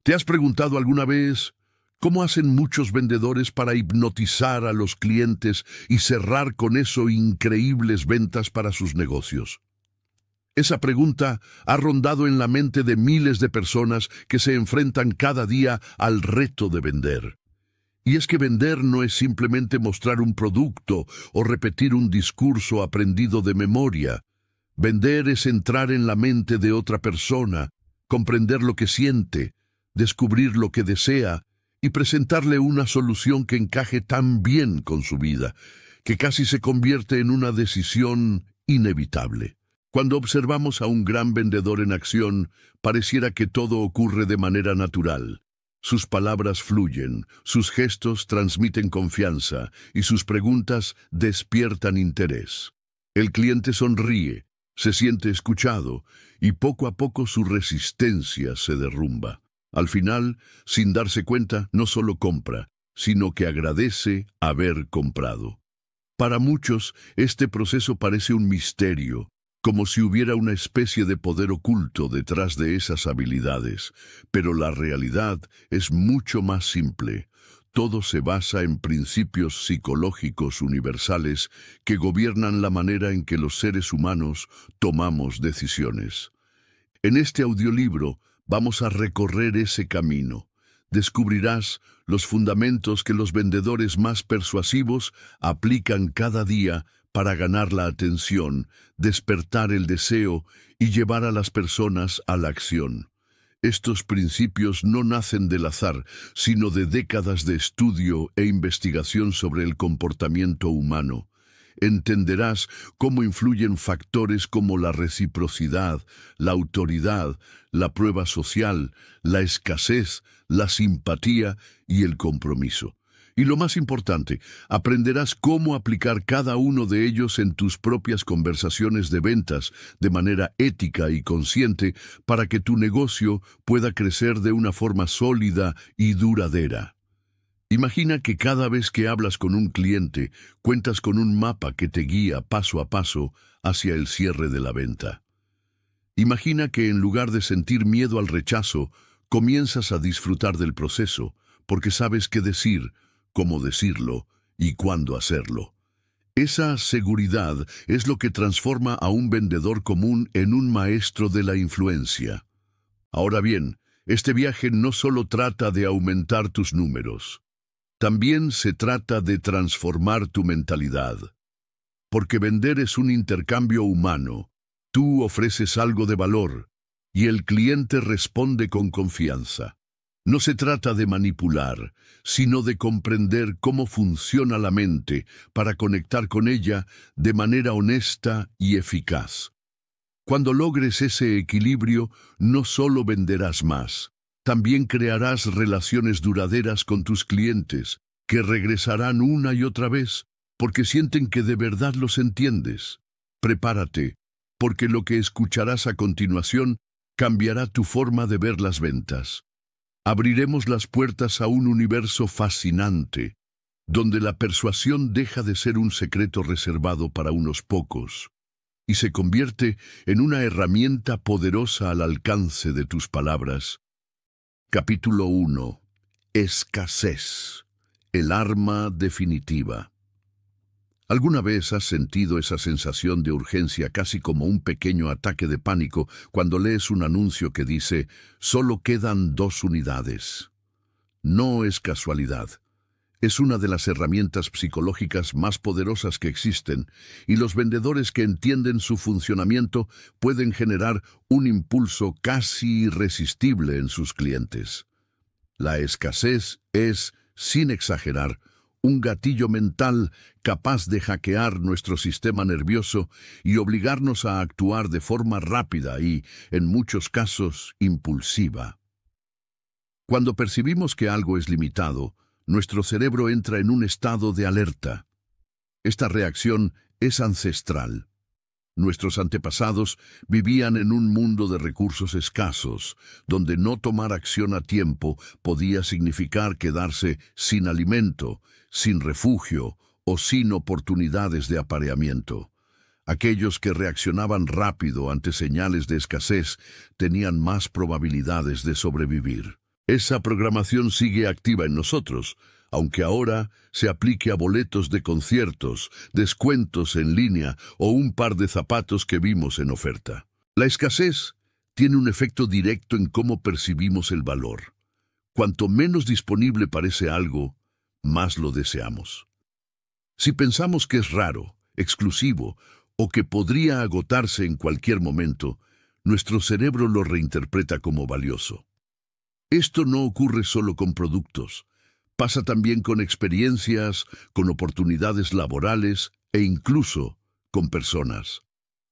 ¿Te has preguntado alguna vez cómo hacen muchos vendedores para hipnotizar a los clientes y cerrar con eso increíbles ventas para sus negocios? Esa pregunta ha rondado en la mente de miles de personas que se enfrentan cada día al reto de vender. Y es que vender no es simplemente mostrar un producto o repetir un discurso aprendido de memoria. Vender es entrar en la mente de otra persona, comprender lo que siente, descubrir lo que desea y presentarle una solución que encaje tan bien con su vida, que casi se convierte en una decisión inevitable. Cuando observamos a un gran vendedor en acción, pareciera que todo ocurre de manera natural. Sus palabras fluyen, sus gestos transmiten confianza y sus preguntas despiertan interés. El cliente sonríe, se siente escuchado y poco a poco su resistencia se derrumba. Al final, sin darse cuenta, no solo compra, sino que agradece haber comprado. Para muchos, este proceso parece un misterio, como si hubiera una especie de poder oculto detrás de esas habilidades, pero la realidad es mucho más simple. Todo se basa en principios psicológicos universales que gobiernan la manera en que los seres humanos tomamos decisiones. En este audiolibro vamos a recorrer ese camino. Descubrirás los fundamentos que los vendedores más persuasivos aplican cada día para ganar la atención, despertar el deseo y llevar a las personas a la acción. Estos principios no nacen del azar, sino de décadas de estudio e investigación sobre el comportamiento humano. Entenderás cómo influyen factores como la reciprocidad, la autoridad, la prueba social, la escasez, la simpatía y el compromiso. Y lo más importante, aprenderás cómo aplicar cada uno de ellos en tus propias conversaciones de ventas de manera ética y consciente para que tu negocio pueda crecer de una forma sólida y duradera. Imagina que cada vez que hablas con un cliente, cuentas con un mapa que te guía paso a paso hacia el cierre de la venta. Imagina que en lugar de sentir miedo al rechazo, comienzas a disfrutar del proceso, porque sabes qué decir, cómo decirlo y cuándo hacerlo. Esa seguridad es lo que transforma a un vendedor común en un maestro de la influencia. Ahora bien, este viaje no solo trata de aumentar tus números, también se trata de transformar tu mentalidad. Porque vender es un intercambio humano. Tú ofreces algo de valor y el cliente responde con confianza. No se trata de manipular, sino de comprender cómo funciona la mente para conectar con ella de manera honesta y eficaz. Cuando logres ese equilibrio, no solo venderás más, también crearás relaciones duraderas con tus clientes, que regresarán una y otra vez, porque sienten que de verdad los entiendes. Prepárate, porque lo que escucharás a continuación cambiará tu forma de ver las ventas. Abriremos las puertas a un universo fascinante, donde la persuasión deja de ser un secreto reservado para unos pocos y se convierte en una herramienta poderosa al alcance de tus palabras. Capítulo 1. Escasez. El arma definitiva. ¿Alguna vez has sentido esa sensación de urgencia casi como un pequeño ataque de pánico cuando lees un anuncio que dice «Solo quedan 2 unidades»? No es casualidad. Es una de las herramientas psicológicas más poderosas que existen, y los vendedores que entienden su funcionamiento pueden generar un impulso casi irresistible en sus clientes. La escasez es, sin exagerar, un gatillo mental capaz de hackear nuestro sistema nervioso y obligarnos a actuar de forma rápida y, en muchos casos, impulsiva. Cuando percibimos que algo es limitado, nuestro cerebro entra en un estado de alerta. Esta reacción es ancestral. Nuestros antepasados vivían en un mundo de recursos escasos, donde no tomar acción a tiempo podía significar quedarse sin alimento, sin refugio o sin oportunidades de apareamiento. Aquellos que reaccionaban rápido ante señales de escasez tenían más probabilidades de sobrevivir. Esa programación sigue activa en nosotros, aunque ahora se aplique a boletos de conciertos, descuentos en línea o un par de zapatos que vimos en oferta. La escasez tiene un efecto directo en cómo percibimos el valor. Cuanto menos disponible parece algo, más lo deseamos. Si pensamos que es raro, exclusivo o que podría agotarse en cualquier momento, nuestro cerebro lo reinterpreta como valioso. Esto no ocurre solo con productos. Pasa también con experiencias, con oportunidades laborales e incluso con personas.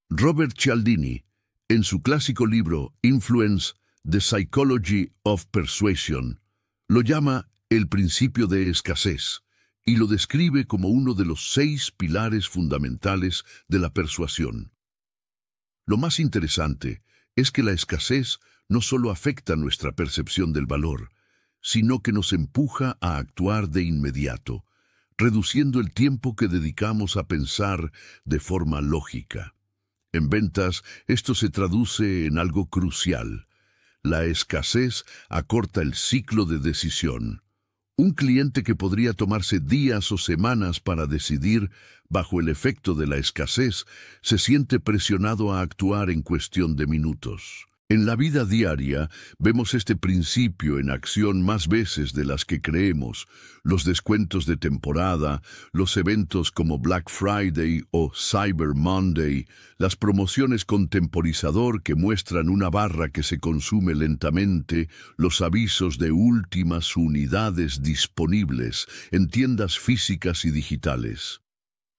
Robert Cialdini, en su clásico libro Influence: The Psychology of Persuasion, lo llama el principio de escasez y lo describe como uno de los 6 pilares fundamentales de la persuasión. Lo más interesante es que la escasez no solo afecta nuestra percepción del valor, sino que nos empuja a actuar de inmediato, reduciendo el tiempo que dedicamos a pensar de forma lógica. En ventas, esto se traduce en algo crucial. La escasez acorta el ciclo de decisión. Un cliente que podría tomarse días o semanas para decidir, bajo el efecto de la escasez, se siente presionado a actuar en cuestión de minutos. En la vida diaria vemos este principio en acción más veces de las que creemos. Los descuentos de temporada, los eventos como Black Friday o Cyber Monday, las promociones con temporizador que muestran una barra que se consume lentamente, los avisos de últimas unidades disponibles en tiendas físicas y digitales.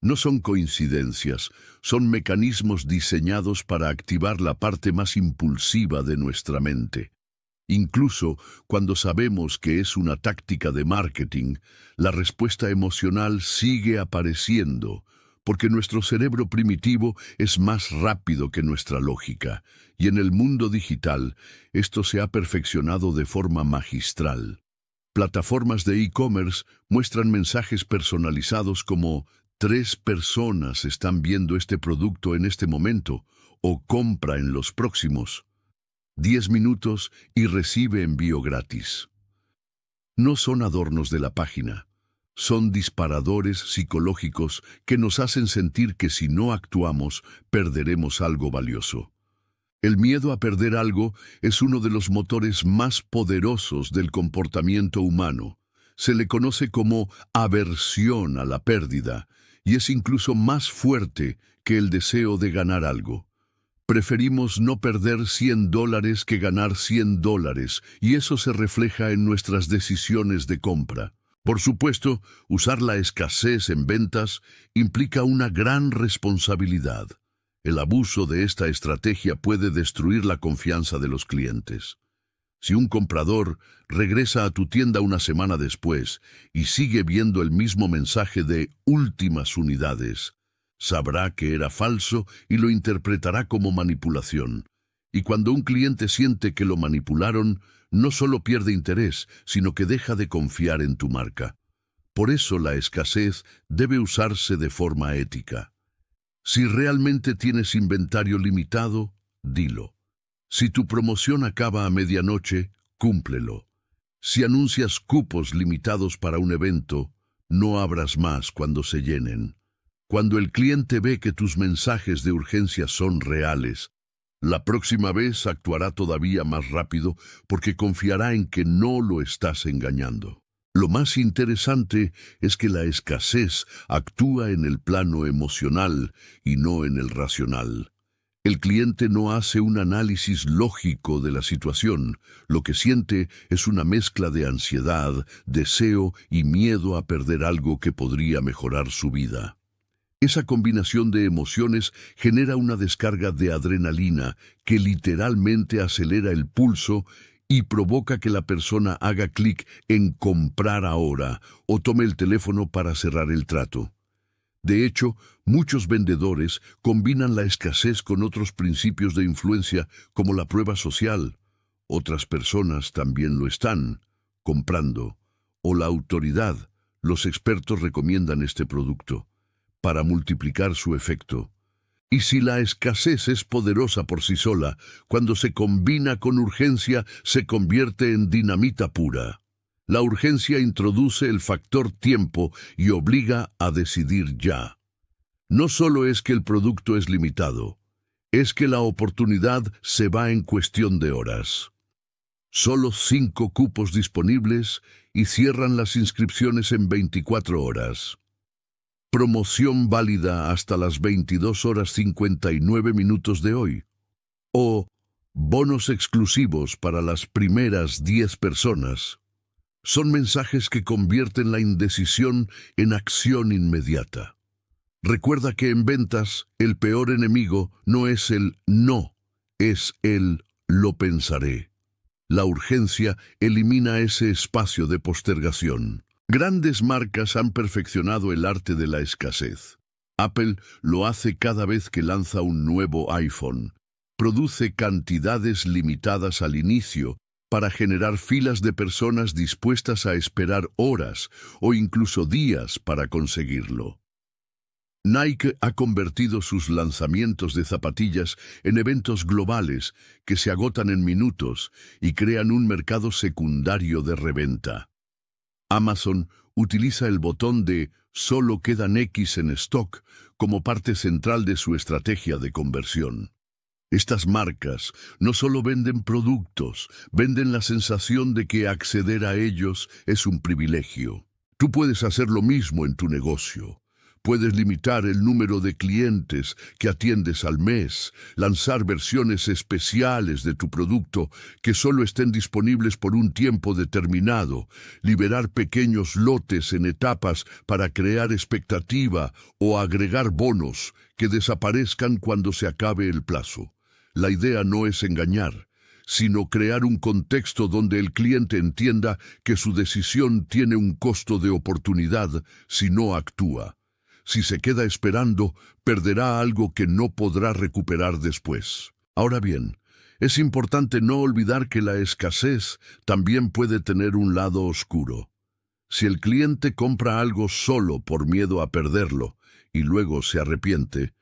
No son coincidencias, son mecanismos diseñados para activar la parte más impulsiva de nuestra mente. Incluso cuando sabemos que es una táctica de marketing, la respuesta emocional sigue apareciendo, porque nuestro cerebro primitivo es más rápido que nuestra lógica, y en el mundo digital esto se ha perfeccionado de forma magistral. Plataformas de e-commerce muestran mensajes personalizados como: 3 personas están viendo este producto en este momento, o compra en los próximos. 10 minutos y recibe envío gratis. No son adornos de la página, son disparadores psicológicos que nos hacen sentir que si no actuamos, perderemos algo valioso. El miedo a perder algo es uno de los motores más poderosos del comportamiento humano. Se le conoce como aversión a la pérdida, y es incluso más fuerte que el deseo de ganar algo. Preferimos no perder $100 que ganar $100, y eso se refleja en nuestras decisiones de compra. Por supuesto, usar la escasez en ventas implica una gran responsabilidad. El abuso de esta estrategia puede destruir la confianza de los clientes. Si un comprador regresa a tu tienda una semana después y sigue viendo el mismo mensaje de últimas unidades, sabrá que era falso y lo interpretará como manipulación. Y cuando un cliente siente que lo manipularon, no solo pierde interés, sino que deja de confiar en tu marca. Por eso la escasez debe usarse de forma ética. Si realmente tienes inventario limitado, dilo. Si tu promoción acaba a medianoche, cúmplelo. Si anuncias cupos limitados para un evento, no abras más cuando se llenen. Cuando el cliente ve que tus mensajes de urgencia son reales, la próxima vez actuará todavía más rápido porque confiará en que no lo estás engañando. Lo más interesante es que la escasez actúa en el plano emocional y no en el racional. El cliente no hace un análisis lógico de la situación. Lo que siente es una mezcla de ansiedad, deseo y miedo a perder algo que podría mejorar su vida. Esa combinación de emociones genera una descarga de adrenalina que literalmente acelera el pulso y provoca que la persona haga clic en comprar ahora o tome el teléfono para cerrar el trato. De hecho, muchos vendedores combinan la escasez con otros principios de influencia como la prueba social. Otras personas también lo están comprando. O la autoridad. Los expertos recomiendan este producto para multiplicar su efecto. Y si la escasez es poderosa por sí sola, cuando se combina con urgencia, se convierte en dinamita pura. La urgencia introduce el factor tiempo y obliga a decidir ya. No solo es que el producto es limitado, es que la oportunidad se va en cuestión de horas. Solo 5 cupos disponibles y cierran las inscripciones en 24 horas. Promoción válida hasta las 22:59 de hoy. O bonos exclusivos para las primeras 10 personas. Son mensajes que convierten la indecisión en acción inmediata. Recuerda que en ventas el peor enemigo no es el no, es el lo pensaré. La urgencia elimina ese espacio de postergación. Grandes marcas han perfeccionado el arte de la escasez. Apple lo hace cada vez que lanza un nuevo iPhone. Produce cantidades limitadas al inicio para generar filas de personas dispuestas a esperar horas o incluso días para conseguirlo. Nike ha convertido sus lanzamientos de zapatillas en eventos globales que se agotan en minutos y crean un mercado secundario de reventa. Amazon utiliza el botón de "solo quedan X en stock" como parte central de su estrategia de conversión. Estas marcas no solo venden productos, venden la sensación de que acceder a ellos es un privilegio. Tú puedes hacer lo mismo en tu negocio. Puedes limitar el número de clientes que atiendes al mes, lanzar versiones especiales de tu producto que solo estén disponibles por un tiempo determinado, liberar pequeños lotes en etapas para crear expectativa o agregar bonos que desaparezcan cuando se acabe el plazo. La idea no es engañar, sino crear un contexto donde el cliente entienda que su decisión tiene un costo de oportunidad si no actúa. Si se queda esperando, perderá algo que no podrá recuperar después. Ahora bien, es importante no olvidar que la escasez también puede tener un lado oscuro. Si el cliente compra algo solo por miedo a perderlo y luego se arrepiente,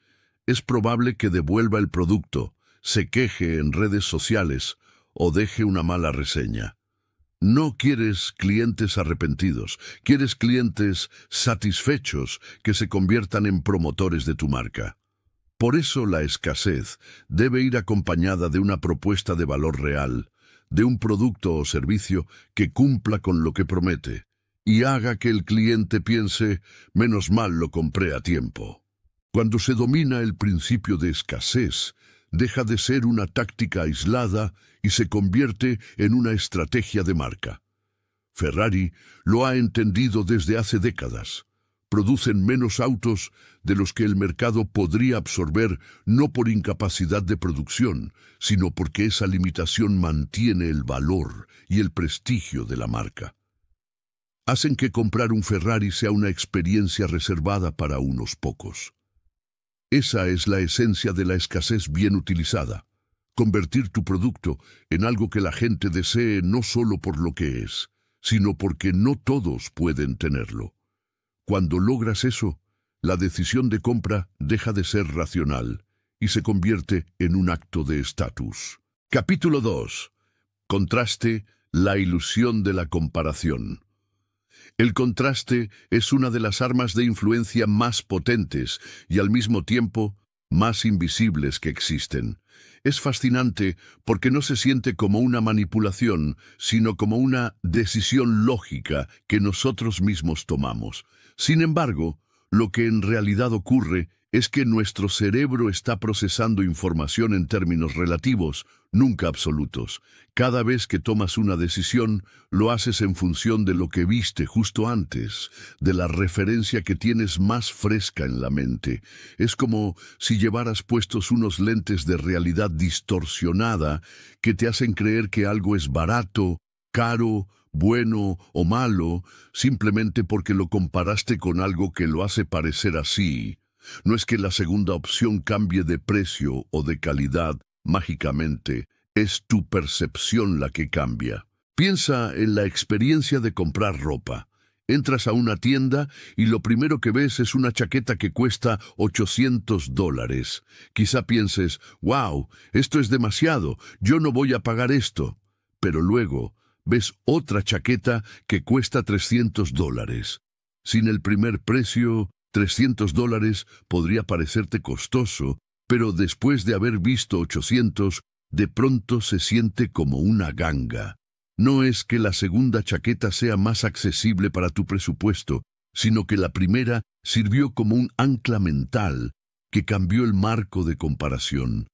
es probable que devuelva el producto, se queje en redes sociales o deje una mala reseña. No quieres clientes arrepentidos, quieres clientes satisfechos que se conviertan en promotores de tu marca. Por eso la escasez debe ir acompañada de una propuesta de valor real, de un producto o servicio que cumpla con lo que promete y haga que el cliente piense, menos mal lo compré a tiempo. Cuando se domina el principio de escasez, deja de ser una táctica aislada y se convierte en una estrategia de marca. Ferrari lo ha entendido desde hace décadas. Producen menos autos de los que el mercado podría absorber no por incapacidad de producción, sino porque esa limitación mantiene el valor y el prestigio de la marca. Hacen que comprar un Ferrari sea una experiencia reservada para unos pocos. Esa es la esencia de la escasez bien utilizada. Convertir tu producto en algo que la gente desee no solo por lo que es, sino porque no todos pueden tenerlo. Cuando logras eso, la decisión de compra deja de ser racional y se convierte en un acto de estatus. Capítulo 2. Contraste, la ilusión de la comparación. El contraste es una de las armas de influencia más potentes y al mismo tiempo más invisibles que existen. Es fascinante porque no se siente como una manipulación, sino como una decisión lógica que nosotros mismos tomamos. Sin embargo, lo que en realidad ocurre es que nuestro cerebro está procesando información en términos relativos, nunca absolutos. Cada vez que tomas una decisión, lo haces en función de lo que viste justo antes, de la referencia que tienes más fresca en la mente. Es como si llevaras puestos unos lentes de realidad distorsionada que te hacen creer que algo es barato, caro, bueno o malo, simplemente porque lo comparaste con algo que lo hace parecer así. No es que la segunda opción cambie de precio o de calidad mágicamente, es tu percepción la que cambia. Piensa en la experiencia de comprar ropa. Entras a una tienda y lo primero que ves es una chaqueta que cuesta $800. Quizá pienses, wow, esto es demasiado, yo no voy a pagar esto. Pero luego ves otra chaqueta que cuesta $300. Sin el primer precio, $300 podría parecerte costoso, pero después de haber visto 800, de pronto se siente como una ganga. No es que la segunda chaqueta sea más accesible para tu presupuesto, sino que la primera sirvió como un ancla mental que cambió el marco de comparación.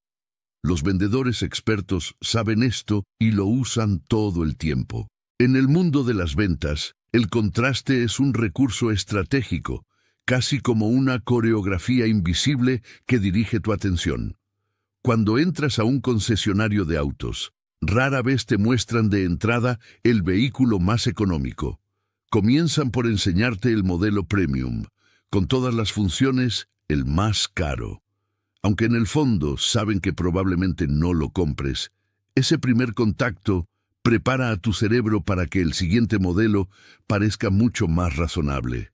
Los vendedores expertos saben esto y lo usan todo el tiempo. En el mundo de las ventas, el contraste es un recurso estratégico, casi como una coreografía invisible que dirige tu atención. Cuando entras a un concesionario de autos, rara vez te muestran de entrada el vehículo más económico. Comienzan por enseñarte el modelo premium, con todas las funciones, el más caro. Aunque en el fondo saben que probablemente no lo compres, ese primer contacto prepara a tu cerebro para que el siguiente modelo parezca mucho más razonable.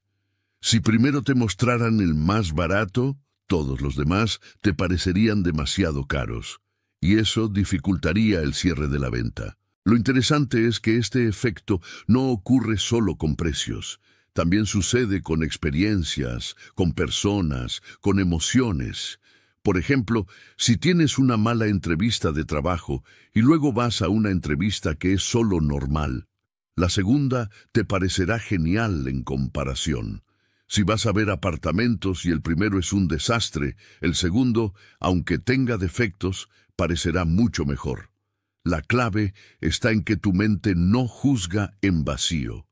Si primero te mostraran el más barato, todos los demás te parecerían demasiado caros, y eso dificultaría el cierre de la venta. Lo interesante es que este efecto no ocurre solo con precios. También sucede con experiencias, con personas, con emociones. Por ejemplo, si tienes una mala entrevista de trabajo y luego vas a una entrevista que es solo normal, la segunda te parecerá genial en comparación. Si vas a ver apartamentos y el primero es un desastre, el segundo, aunque tenga defectos, parecerá mucho mejor. La clave está en que tu mente no juzga en vacío.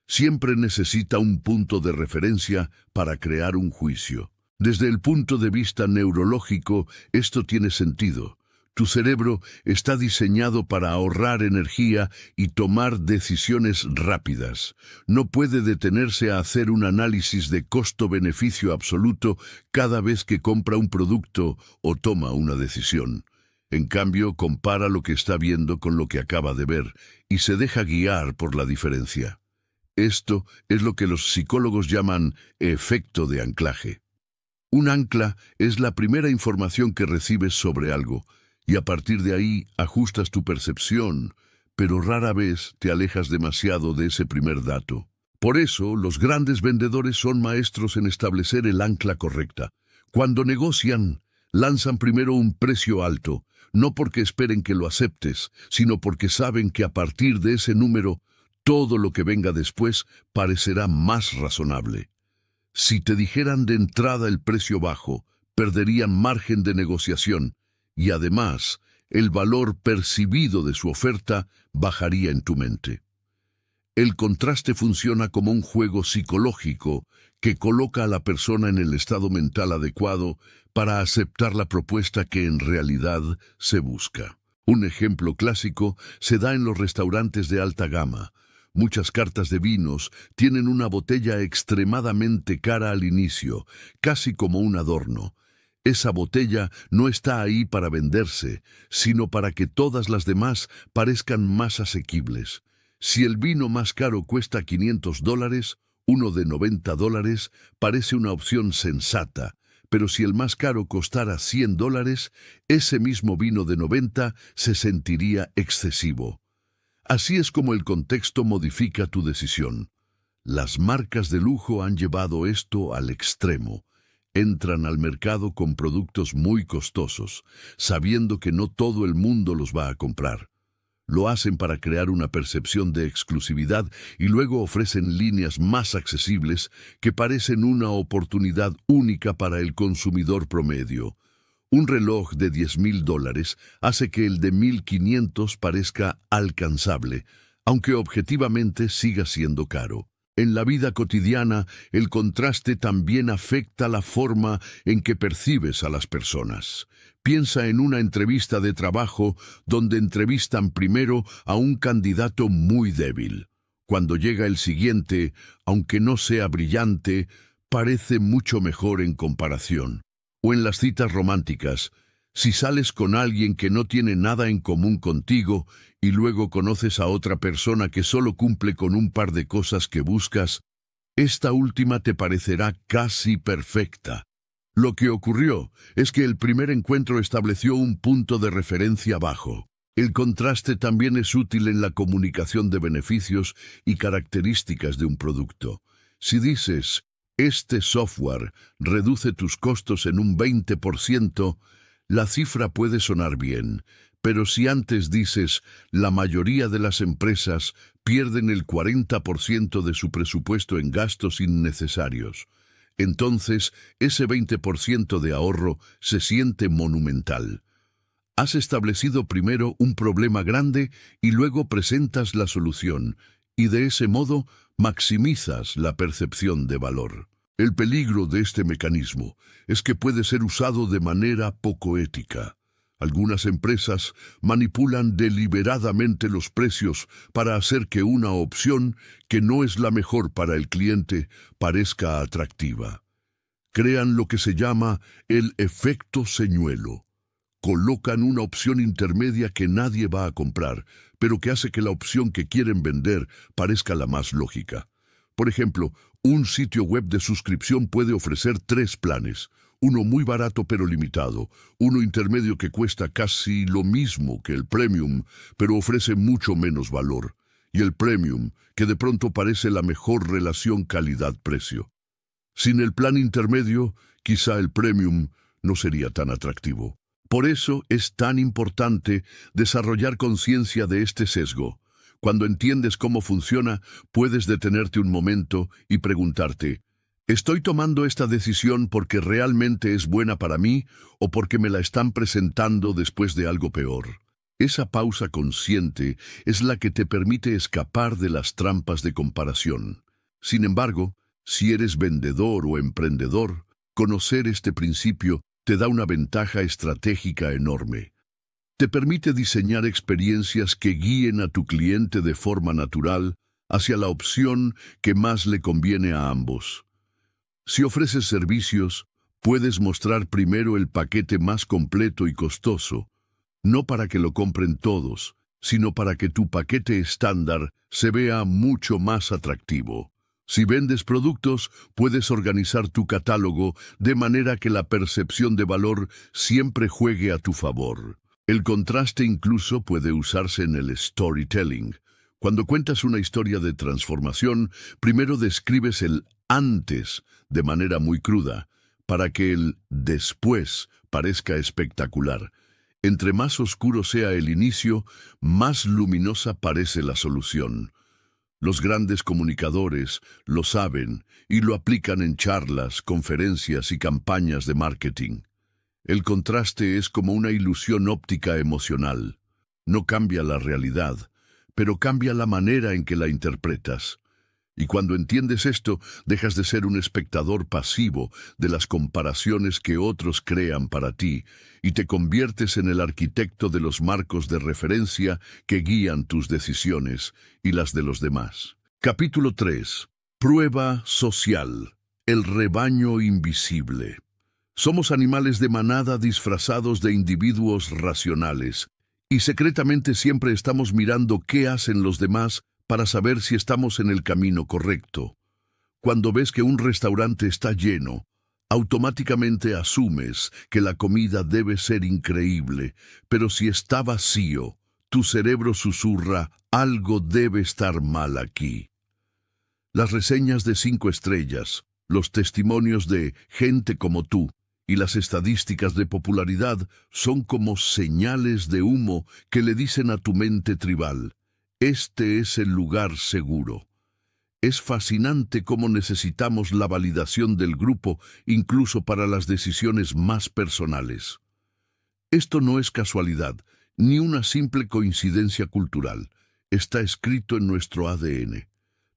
Siempre necesita un punto de referencia para crear un juicio. Desde el punto de vista neurológico, esto tiene sentido. Tu cerebro está diseñado para ahorrar energía y tomar decisiones rápidas. No puede detenerse a hacer un análisis de costo-beneficio absoluto cada vez que compra un producto o toma una decisión. En cambio, compara lo que está viendo con lo que acaba de ver y se deja guiar por la diferencia. Esto es lo que los psicólogos llaman efecto de anclaje. Un ancla es la primera información que recibes sobre algo, y a partir de ahí ajustas tu percepción, pero rara vez te alejas demasiado de ese primer dato. Por eso, los grandes vendedores son maestros en establecer el ancla correcta. Cuando negocian, lanzan primero un precio alto, no porque esperen que lo aceptes, sino porque saben que a partir de ese número, todo lo que venga después parecerá más razonable. Si te dijeran de entrada el precio bajo, perderían margen de negociación, y además, el valor percibido de su oferta bajaría en tu mente. El contraste funciona como un juego psicológico que coloca a la persona en el estado mental adecuado para aceptar la propuesta que en realidad se busca. Un ejemplo clásico se da en los restaurantes de alta gama. Muchas cartas de vinos tienen una botella extremadamente cara al inicio, casi como un adorno. Esa botella no está ahí para venderse, sino para que todas las demás parezcan más asequibles. Si el vino más caro cuesta $500, uno de $90 parece una opción sensata, pero si el más caro costara $100, ese mismo vino de 90 se sentiría excesivo. Así es como el contexto modifica tu decisión. Las marcas de lujo han llevado esto al extremo. Entran al mercado con productos muy costosos, sabiendo que no todo el mundo los va a comprar. Lo hacen para crear una percepción de exclusividad y luego ofrecen líneas más accesibles que parecen una oportunidad única para el consumidor promedio. Un reloj de $10,000 hace que el de 1,500 parezca alcanzable, aunque objetivamente siga siendo caro. En la vida cotidiana, el contraste también afecta la forma en que percibes a las personas. Piensa en una entrevista de trabajo donde entrevistan primero a un candidato muy débil. Cuando llega el siguiente, aunque no sea brillante, parece mucho mejor en comparación. O en las citas románticas, si sales con alguien que no tiene nada en común contigo y luego conoces a otra persona que solo cumple con un par de cosas que buscas, Esta última te parecerá casi perfecta. Lo que ocurrió es que el primer encuentro estableció un punto de referencia bajo. El contraste también es útil en la comunicación de beneficios y características de un producto. Si dices, este software reduce tus costos en un 20%, la cifra puede sonar bien, pero si antes dices, la mayoría de las empresas pierden el 40% de su presupuesto en gastos innecesarios, entonces ese 20% de ahorro se siente monumental. Has establecido primero un problema grande y luego presentas la solución, y de ese modo maximizas la percepción de valor. El peligro de este mecanismo es que puede ser usado de manera poco ética. Algunas empresas manipulan deliberadamente los precios para hacer que una opción que no es la mejor para el cliente parezca atractiva. Crean lo que se llama el efecto señuelo. Colocan una opción intermedia que nadie va a comprar, pero que hace que la opción que quieren vender parezca la más lógica. Por ejemplo, un sitio web de suscripción puede ofrecer 3 planes, uno muy barato pero limitado, uno intermedio que cuesta casi lo mismo que el premium, pero ofrece mucho menos valor, y el premium, que de pronto parece la mejor relación calidad-precio. Sin el plan intermedio, quizá el premium no sería tan atractivo. Por eso es tan importante desarrollar conciencia de este sesgo. Cuando entiendes cómo funciona, puedes detenerte un momento y preguntarte, ¿estoy tomando esta decisión porque realmente es buena para mí o porque me la están presentando después de algo peor? Esa pausa consciente es la que te permite escapar de las trampas de comparación. Sin embargo, si eres vendedor o emprendedor, conocer este principio te da una ventaja estratégica enorme. Te permite diseñar experiencias que guíen a tu cliente de forma natural hacia la opción que más le conviene a ambos. Si ofreces servicios, puedes mostrar primero el paquete más completo y costoso, no para que lo compren todos, sino para que tu paquete estándar se vea mucho más atractivo. Si vendes productos, puedes organizar tu catálogo de manera que la percepción de valor siempre juegue a tu favor. El contraste incluso puede usarse en el storytelling. Cuando cuentas una historia de transformación, primero describes el antes de manera muy cruda, para que el después parezca espectacular. Entre más oscuro sea el inicio, más luminosa parece la solución. Los grandes comunicadores lo saben y lo aplican en charlas, conferencias y campañas de marketing. El contraste es como una ilusión óptica emocional. No cambia la realidad, pero cambia la manera en que la interpretas. Y cuando entiendes esto, dejas de ser un espectador pasivo de las comparaciones que otros crean para ti y te conviertes en el arquitecto de los marcos de referencia que guían tus decisiones y las de los demás. Capítulo 3. Prueba social. El rebaño invisible. Somos animales de manada disfrazados de individuos racionales y secretamente siempre estamos mirando qué hacen los demás para saber si estamos en el camino correcto. Cuando ves que un restaurante está lleno, automáticamente asumes que la comida debe ser increíble, pero si está vacío, tu cerebro susurra, algo debe estar mal aquí. Las reseñas de 5 estrellas, los testimonios de gente como tú y las estadísticas de popularidad son como señales de humo que le dicen a tu mente tribal, este es el lugar seguro. Es fascinante cómo necesitamos la validación del grupo incluso para las decisiones más personales. Esto no es casualidad, ni una simple coincidencia cultural. Está escrito en nuestro ADN.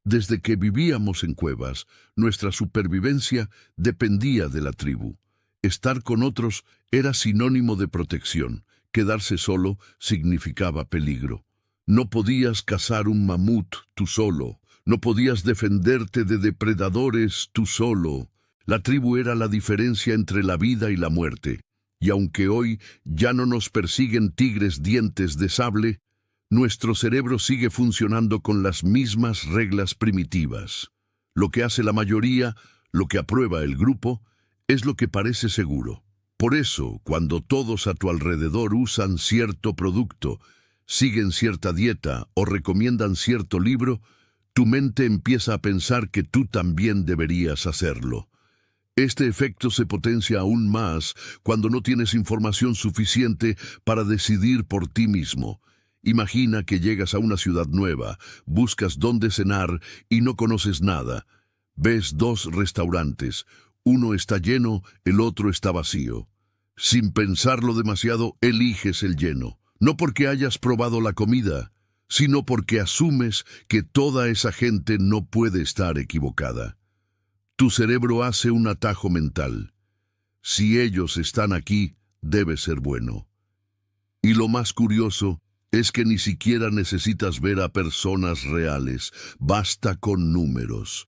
Desde que vivíamos en cuevas, nuestra supervivencia dependía de la tribu. Estar con otros era sinónimo de protección. Quedarse solo significaba peligro. No podías cazar un mamut tú solo. No podías defenderte de depredadores tú solo. La tribu era la diferencia entre la vida y la muerte. Y aunque hoy ya no nos persiguen tigres dientes de sable, nuestro cerebro sigue funcionando con las mismas reglas primitivas. Lo que hace la mayoría, lo que aprueba el grupo, es lo que parece seguro. Por eso, cuando todos a tu alrededor usan cierto producto, siguen cierta dieta o recomiendan cierto libro, tu mente empieza a pensar que tú también deberías hacerlo. Este efecto se potencia aún más cuando no tienes información suficiente para decidir por ti mismo. Imagina que llegas a una ciudad nueva, buscas dónde cenar y no conoces nada. Ves dos restaurantes, uno está lleno, el otro está vacío. Sin pensarlo demasiado, eliges el lleno, no porque hayas probado la comida, sino porque asumes que toda esa gente no puede estar equivocada. Tu cerebro hace un atajo mental. Si ellos están aquí, debe ser bueno. Y lo más curioso es que ni siquiera necesitas ver a personas reales, basta con números.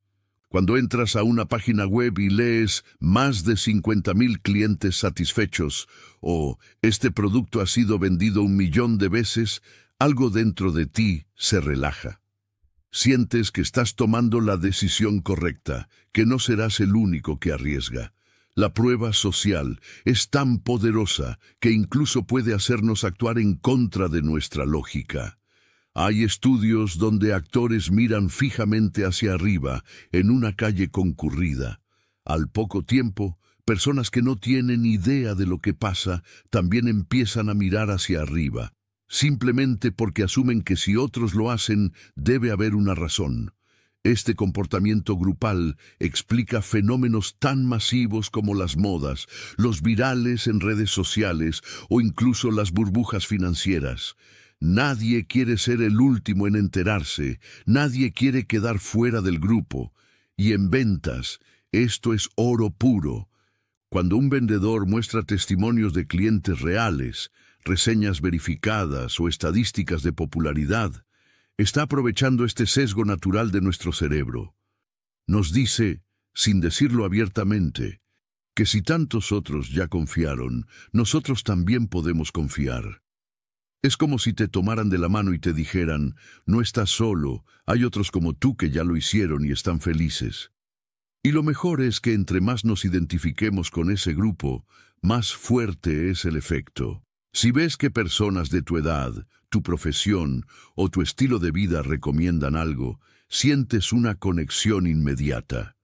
Cuando entras a una página web y lees más de 50.000 clientes satisfechos o este producto ha sido vendido 1.000.000 de veces, algo dentro de ti se relaja. Sientes que estás tomando la decisión correcta, que no serás el único que arriesga. La prueba social es tan poderosa que incluso puede hacernos actuar en contra de nuestra lógica. Hay estudios donde actores miran fijamente hacia arriba en una calle concurrida. Al poco tiempo, personas que no tienen idea de lo que pasa también empiezan a mirar hacia arriba, simplemente porque asumen que si otros lo hacen, debe haber una razón. Este comportamiento grupal explica fenómenos tan masivos como las modas, los virales en redes sociales o incluso las burbujas financieras. Nadie quiere ser el último en enterarse, nadie quiere quedar fuera del grupo. Y en ventas, esto es oro puro. Cuando un vendedor muestra testimonios de clientes reales, reseñas verificadas o estadísticas de popularidad, está aprovechando este sesgo natural de nuestro cerebro. Nos dice, sin decirlo abiertamente, que si tantos otros ya confiaron, nosotros también podemos confiar. Es como si te tomaran de la mano y te dijeran, no estás solo, hay otros como tú que ya lo hicieron y están felices. Y lo mejor es que entre más nos identifiquemos con ese grupo, más fuerte es el efecto. Si ves que personas de tu edad, tu profesión o tu estilo de vida recomiendan algo, sientes una conexión inmediata.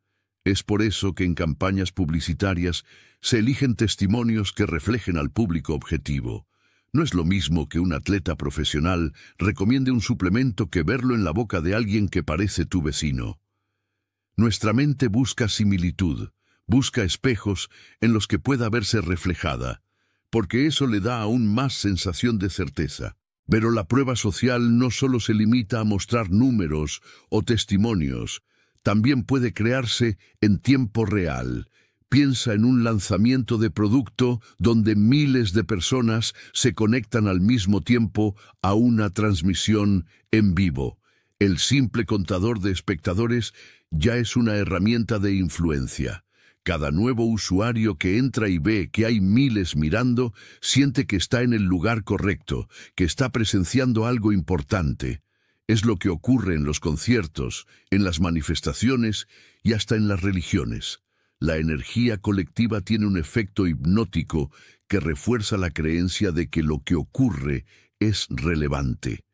Es por eso que en campañas publicitarias se eligen testimonios que reflejen al público objetivo. No es lo mismo que un atleta profesional recomiende un suplemento que verlo en la boca de alguien que parece tu vecino. Nuestra mente busca similitud, busca espejos en los que pueda verse reflejada, porque eso le da aún más sensación de certeza. Pero la prueba social no solo se limita a mostrar números o testimonios, también puede crearse en tiempo real. Piensa en un lanzamiento de producto donde miles de personas se conectan al mismo tiempo a una transmisión en vivo. El simple contador de espectadores ya es una herramienta de influencia. Cada nuevo usuario que entra y ve que hay miles mirando, siente que está en el lugar correcto, que está presenciando algo importante. Es lo que ocurre en los conciertos, en las manifestaciones y hasta en las religiones. La energía colectiva tiene un efecto hipnótico que refuerza la creencia de que lo que ocurre es relevante.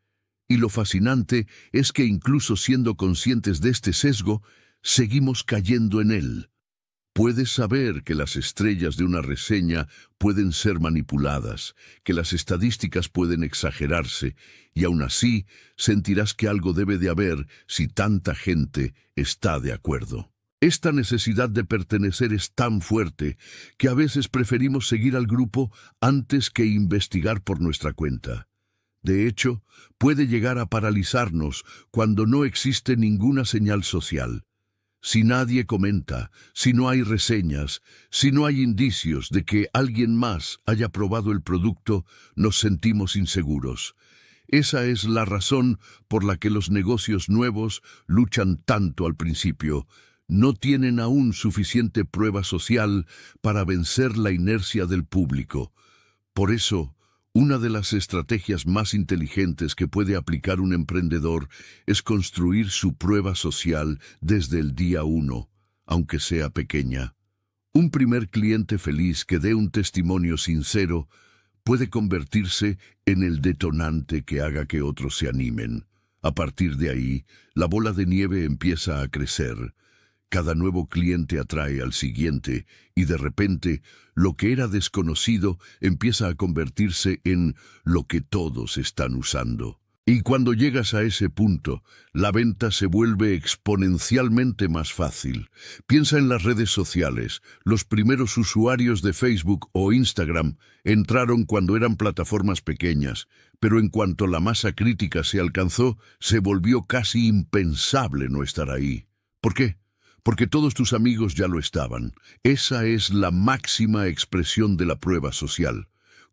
Y lo fascinante es que incluso siendo conscientes de este sesgo, seguimos cayendo en él. Puedes saber que las estrellas de una reseña pueden ser manipuladas, que las estadísticas pueden exagerarse, y aún así sentirás que algo debe de haber si tanta gente está de acuerdo. Esta necesidad de pertenecer es tan fuerte que a veces preferimos seguir al grupo antes que investigar por nuestra cuenta. De hecho, puede llegar a paralizarnos cuando no existe ninguna señal social. Si nadie comenta, si no hay reseñas, si no hay indicios de que alguien más haya probado el producto, nos sentimos inseguros. Esa es la razón por la que los negocios nuevos luchan tanto al principio. No tienen aún suficiente prueba social para vencer la inercia del público. Por eso, Una de las estrategias más inteligentes que puede aplicar un emprendedor es construir su prueba social desde el día 1, aunque sea pequeña. Un primer cliente feliz que dé un testimonio sincero puede convertirse en el detonante que haga que otros se animen. A partir de ahí, la bola de nieve empieza a crecer. Cada nuevo cliente atrae al siguiente y de repente lo que era desconocido empieza a convertirse en lo que todos están usando. Y cuando llegas a ese punto, la venta se vuelve exponencialmente más fácil. Piensa en las redes sociales. Los primeros usuarios de Facebook o Instagram entraron cuando eran plataformas pequeñas, pero en cuanto la masa crítica se alcanzó, se volvió casi impensable no estar ahí. ¿Por qué? Porque todos tus amigos ya lo estaban. Esa es la máxima expresión de la prueba social.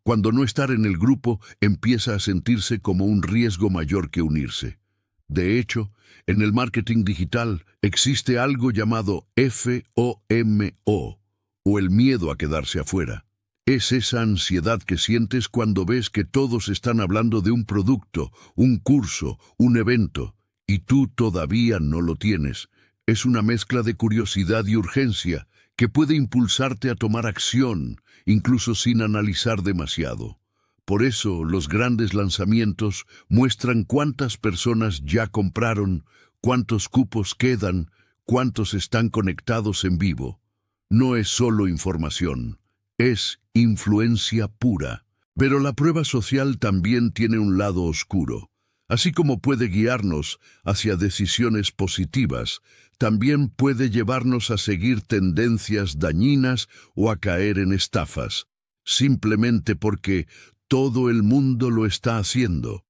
Cuando no estar en el grupo empieza a sentirse como un riesgo mayor que unirse. De hecho, en el marketing digital existe algo llamado FOMO, o el miedo a quedarse afuera. Es esa ansiedad que sientes cuando ves que todos están hablando de un producto, un curso, un evento, y tú todavía no lo tienes. Es una mezcla de curiosidad y urgencia que puede impulsarte a tomar acción, incluso sin analizar demasiado. Por eso, los grandes lanzamientos muestran cuántas personas ya compraron, cuántos cupos quedan, cuántos están conectados en vivo. No es solo información, es influencia pura. Pero la prueba social también tiene un lado oscuro. Así como puede guiarnos hacia decisiones positivas, también puede llevarnos a seguir tendencias dañinas o a caer en estafas, simplemente porque todo el mundo lo está haciendo.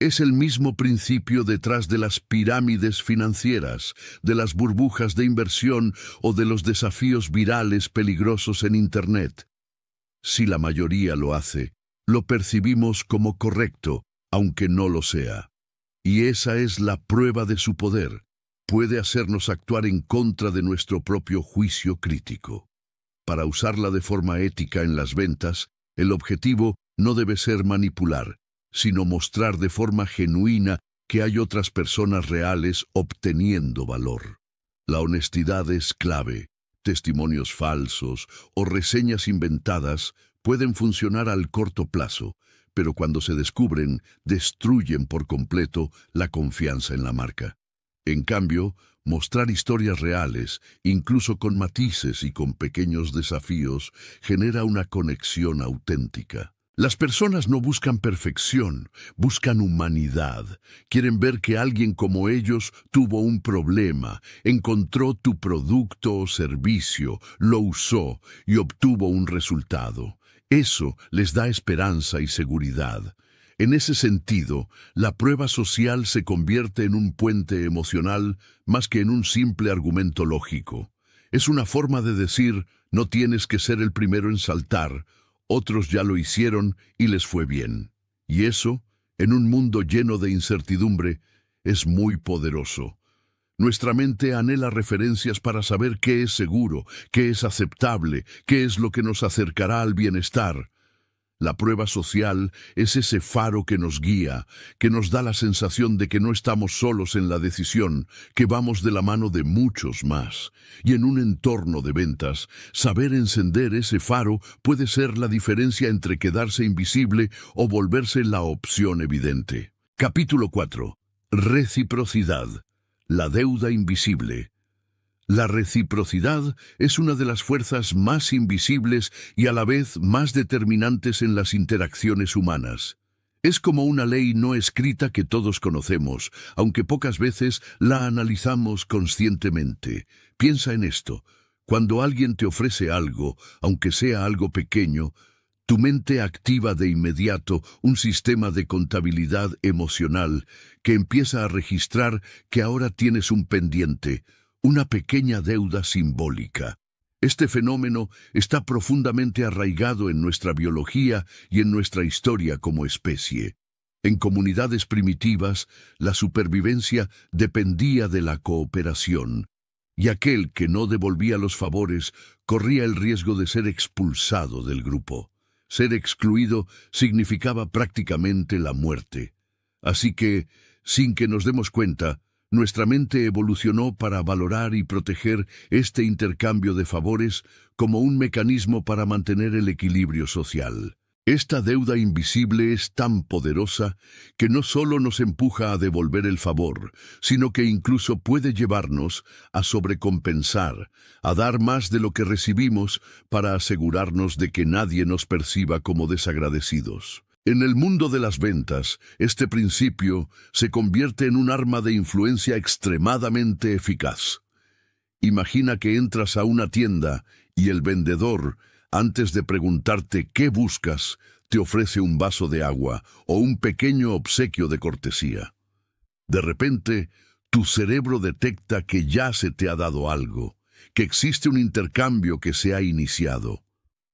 Es el mismo principio detrás de las pirámides financieras, de las burbujas de inversión o de los desafíos virales peligrosos en Internet. Si la mayoría lo hace, lo percibimos como correcto, aunque no lo sea. Y esa es la prueba de su poder. Puede hacernos actuar en contra de nuestro propio juicio crítico. Para usarla de forma ética en las ventas, el objetivo no debe ser manipular, sino mostrar de forma genuina que hay otras personas reales obteniendo valor. La honestidad es clave. Testimonios falsos o reseñas inventadas pueden funcionar al corto plazo, pero cuando se descubren, destruyen por completo la confianza en la marca. En cambio, mostrar historias reales, incluso con matices y con pequeños desafíos, genera una conexión auténtica. Las personas no buscan perfección, buscan humanidad. Quieren ver que alguien como ellos tuvo un problema, encontró tu producto o servicio, lo usó y obtuvo un resultado. Eso les da esperanza y seguridad. En ese sentido, la prueba social se convierte en un puente emocional más que en un simple argumento lógico. Es una forma de decir, no tienes que ser el primero en saltar, otros ya lo hicieron y les fue bien. Y eso, en un mundo lleno de incertidumbre, es muy poderoso. Nuestra mente anhela referencias para saber qué es seguro, qué es aceptable, qué es lo que nos acercará al bienestar. La prueba social es ese faro que nos guía, que nos da la sensación de que no estamos solos en la decisión, que vamos de la mano de muchos más. Y en un entorno de ventas, saber encender ese faro puede ser la diferencia entre quedarse invisible o volverse la opción evidente. Capítulo 4. Reciprocidad. La deuda invisible. La reciprocidad es una de las fuerzas más invisibles y a la vez más determinantes en las interacciones humanas. Es como una ley no escrita que todos conocemos, aunque pocas veces la analizamos conscientemente. Piensa en esto. Cuando alguien te ofrece algo, aunque sea algo pequeño, tu mente activa de inmediato un sistema de contabilidad emocional que empieza a registrar que ahora tienes un pendiente, una pequeña deuda simbólica. Este fenómeno está profundamente arraigado en nuestra biología y en nuestra historia como especie. En comunidades primitivas, la supervivencia dependía de la cooperación, y aquel que no devolvía los favores corría el riesgo de ser expulsado del grupo. Ser excluido significaba prácticamente la muerte. Así que, sin que nos demos cuenta, nuestra mente evolucionó para valorar y proteger este intercambio de favores como un mecanismo para mantener el equilibrio social. Esta deuda invisible es tan poderosa que no solo nos empuja a devolver el favor, sino que incluso puede llevarnos a sobrecompensar, a dar más de lo que recibimos para asegurarnos de que nadie nos perciba como desagradecidos. En el mundo de las ventas, este principio se convierte en un arma de influencia extremadamente eficaz. Imagina que entras a una tienda y el vendedor, antes de preguntarte qué buscas, te ofrece un vaso de agua o un pequeño obsequio de cortesía. De repente, tu cerebro detecta que ya se te ha dado algo, que existe un intercambio que se ha iniciado.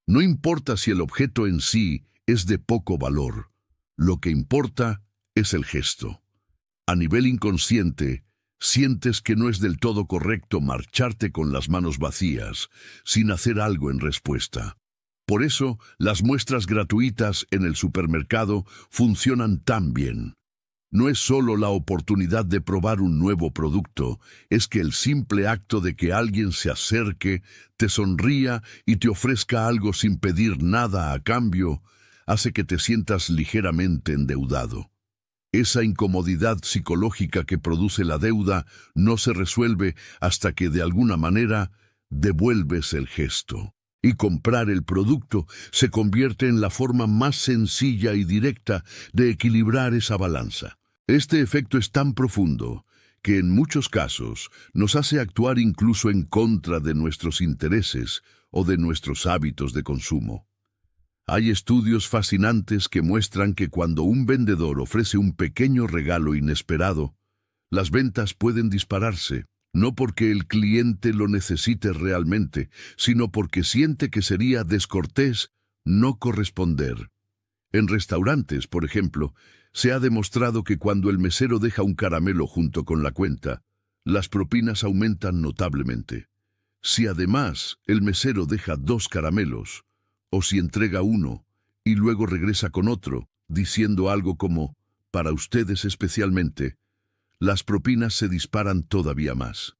No importa si el objeto en sí es de poco valor, lo que importa es el gesto. A nivel inconsciente, sientes que no es del todo correcto marcharte con las manos vacías, sin hacer algo en respuesta. Por eso, las muestras gratuitas en el supermercado funcionan tan bien. No es solo la oportunidad de probar un nuevo producto, es que el simple acto de que alguien se acerque, te sonría y te ofrezca algo sin pedir nada a cambio, hace que te sientas ligeramente endeudado. Esa incomodidad psicológica que produce la deuda no se resuelve hasta que de alguna manera devuelves el gesto. Y comprar el producto se convierte en la forma más sencilla y directa de equilibrar esa balanza. Este efecto es tan profundo que en muchos casos nos hace actuar incluso en contra de nuestros intereses o de nuestros hábitos de consumo. Hay estudios fascinantes que muestran que cuando un vendedor ofrece un pequeño regalo inesperado, las ventas pueden dispararse, no porque el cliente lo necesite realmente, sino porque siente que sería descortés no corresponder. En restaurantes, por ejemplo, se ha demostrado que cuando el mesero deja un caramelo junto con la cuenta, las propinas aumentan notablemente. Si además el mesero deja 2 caramelos, o si entrega uno y luego regresa con otro, diciendo algo como, para ustedes especialmente, las propinas se disparan todavía más.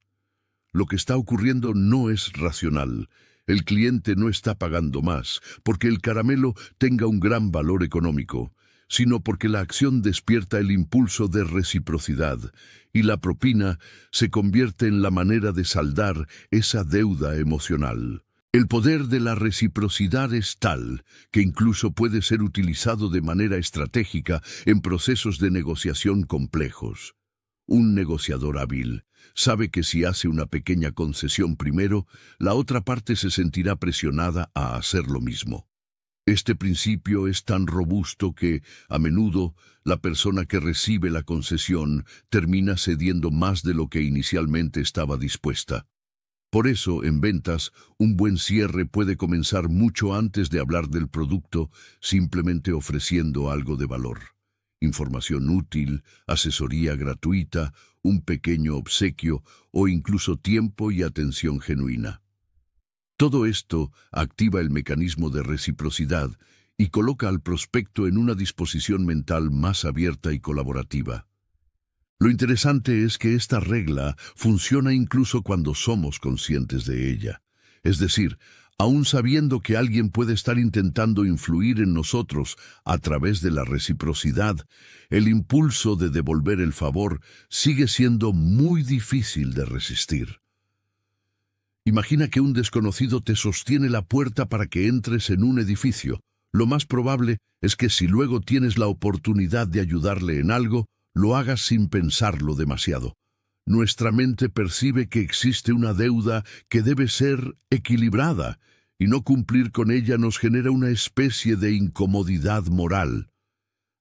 Lo que está ocurriendo no es racional. El cliente no está pagando más porque el caramelo tenga un gran valor económico, sino porque la acción despierta el impulso de reciprocidad y la propina se convierte en la manera de saldar esa deuda emocional. El poder de la reciprocidad es tal que incluso puede ser utilizado de manera estratégica en procesos de negociación complejos. Un negociador hábil sabe que si hace una pequeña concesión primero, la otra parte se sentirá presionada a hacer lo mismo. Este principio es tan robusto que, a menudo, la persona que recibe la concesión termina cediendo más de lo que inicialmente estaba dispuesta. Por eso, en ventas, un buen cierre puede comenzar mucho antes de hablar del producto, simplemente ofreciendo algo de valor. Información útil, asesoría gratuita, un pequeño obsequio o incluso tiempo y atención genuina. Todo esto activa el mecanismo de reciprocidad y coloca al prospecto en una disposición mental más abierta y colaborativa. Lo interesante es que esta regla funciona incluso cuando somos conscientes de ella. Es decir, aun sabiendo que alguien puede estar intentando influir en nosotros a través de la reciprocidad, el impulso de devolver el favor sigue siendo muy difícil de resistir. Imagina que un desconocido te sostiene la puerta para que entres en un edificio. Lo más probable es que si luego tienes la oportunidad de ayudarle en algo, lo hagas sin pensarlo demasiado. Nuestra mente percibe que existe una deuda que debe ser equilibrada, y no cumplir con ella nos genera una especie de incomodidad moral.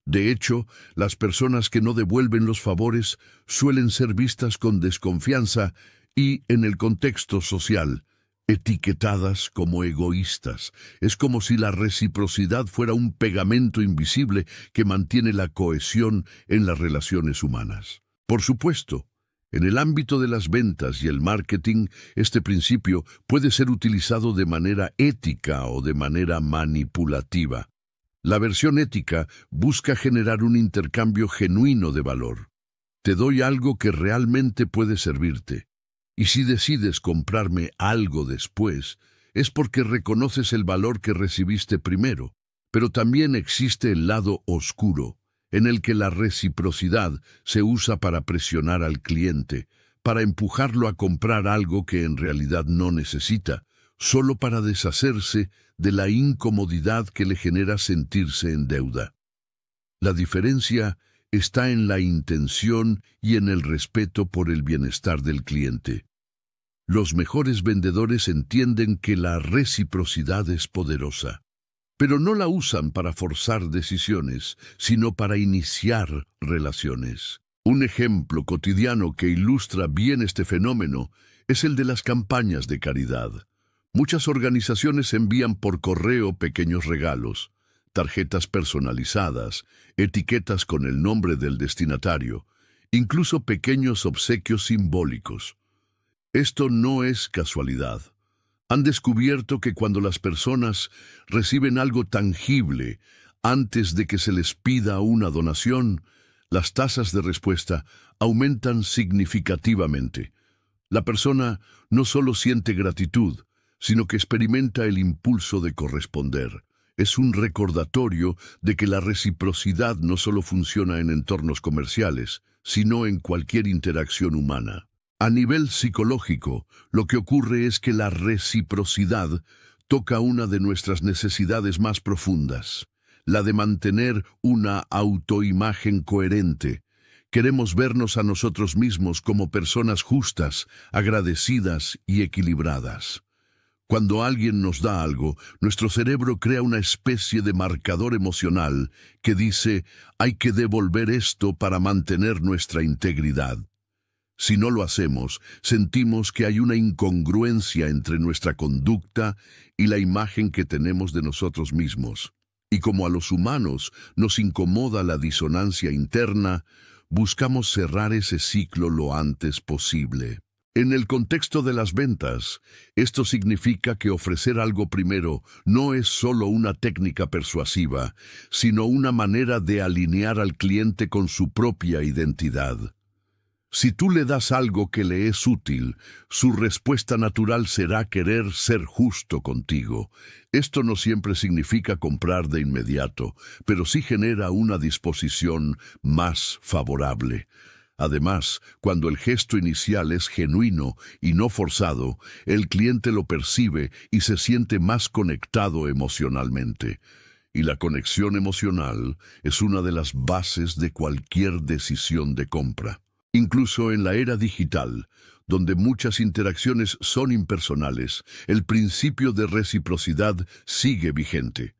De hecho, las personas que no devuelven los favores suelen ser vistas con desconfianza y, en el contexto social, etiquetadas como egoístas. Es como si la reciprocidad fuera un pegamento invisible que mantiene la cohesión en las relaciones humanas. Por supuesto, En el ámbito de las ventas y el marketing, este principio puede ser utilizado de manera ética o de manera manipulativa. La versión ética busca generar un intercambio genuino de valor. Te doy algo que realmente puede servirte. Y si decides comprarme algo después, es porque reconoces el valor que recibiste primero. Pero también existe el lado oscuro, en el que la reciprocidad se usa para presionar al cliente, para empujarlo a comprar algo que en realidad no necesita, solo para deshacerse de la incomodidad que le genera sentirse en deuda. La diferencia está en la intención y en el respeto por el bienestar del cliente. Los mejores vendedores entienden que la reciprocidad es poderosa, pero no la usan para forzar decisiones, sino para iniciar relaciones. Un ejemplo cotidiano que ilustra bien este fenómeno es el de las campañas de caridad. Muchas organizaciones envían por correo pequeños regalos, tarjetas personalizadas, etiquetas con el nombre del destinatario, incluso pequeños obsequios simbólicos. Esto no es casualidad. Han descubierto que cuando las personas reciben algo tangible antes de que se les pida una donación, las tasas de respuesta aumentan significativamente. La persona no solo siente gratitud, sino que experimenta el impulso de corresponder. Es un recordatorio de que la reciprocidad no solo funciona en entornos comerciales, sino en cualquier interacción humana. A nivel psicológico, lo que ocurre es que la reciprocidad toca una de nuestras necesidades más profundas, la de mantener una autoimagen coherente. Queremos vernos a nosotros mismos como personas justas, agradecidas y equilibradas. Cuando alguien nos da algo, nuestro cerebro crea una especie de marcador emocional que dice, hay que devolver esto para mantener nuestra integridad. Si no lo hacemos, sentimos que hay una incongruencia entre nuestra conducta y la imagen que tenemos de nosotros mismos. Y como a los humanos nos incomoda la disonancia interna, buscamos cerrar ese ciclo lo antes posible. En el contexto de las ventas, esto significa que ofrecer algo primero no es solo una técnica persuasiva, sino una manera de alinear al cliente con su propia identidad. Si tú le das algo que le es útil, su respuesta natural será querer ser justo contigo. Esto no siempre significa comprar de inmediato, pero sí genera una disposición más favorable. Además, cuando el gesto inicial es genuino y no forzado, el cliente lo percibe y se siente más conectado emocionalmente. Y la conexión emocional es una de las bases de cualquier decisión de compra. Incluso en la era digital, donde muchas interacciones son impersonales, el principio de reciprocidad sigue vigente.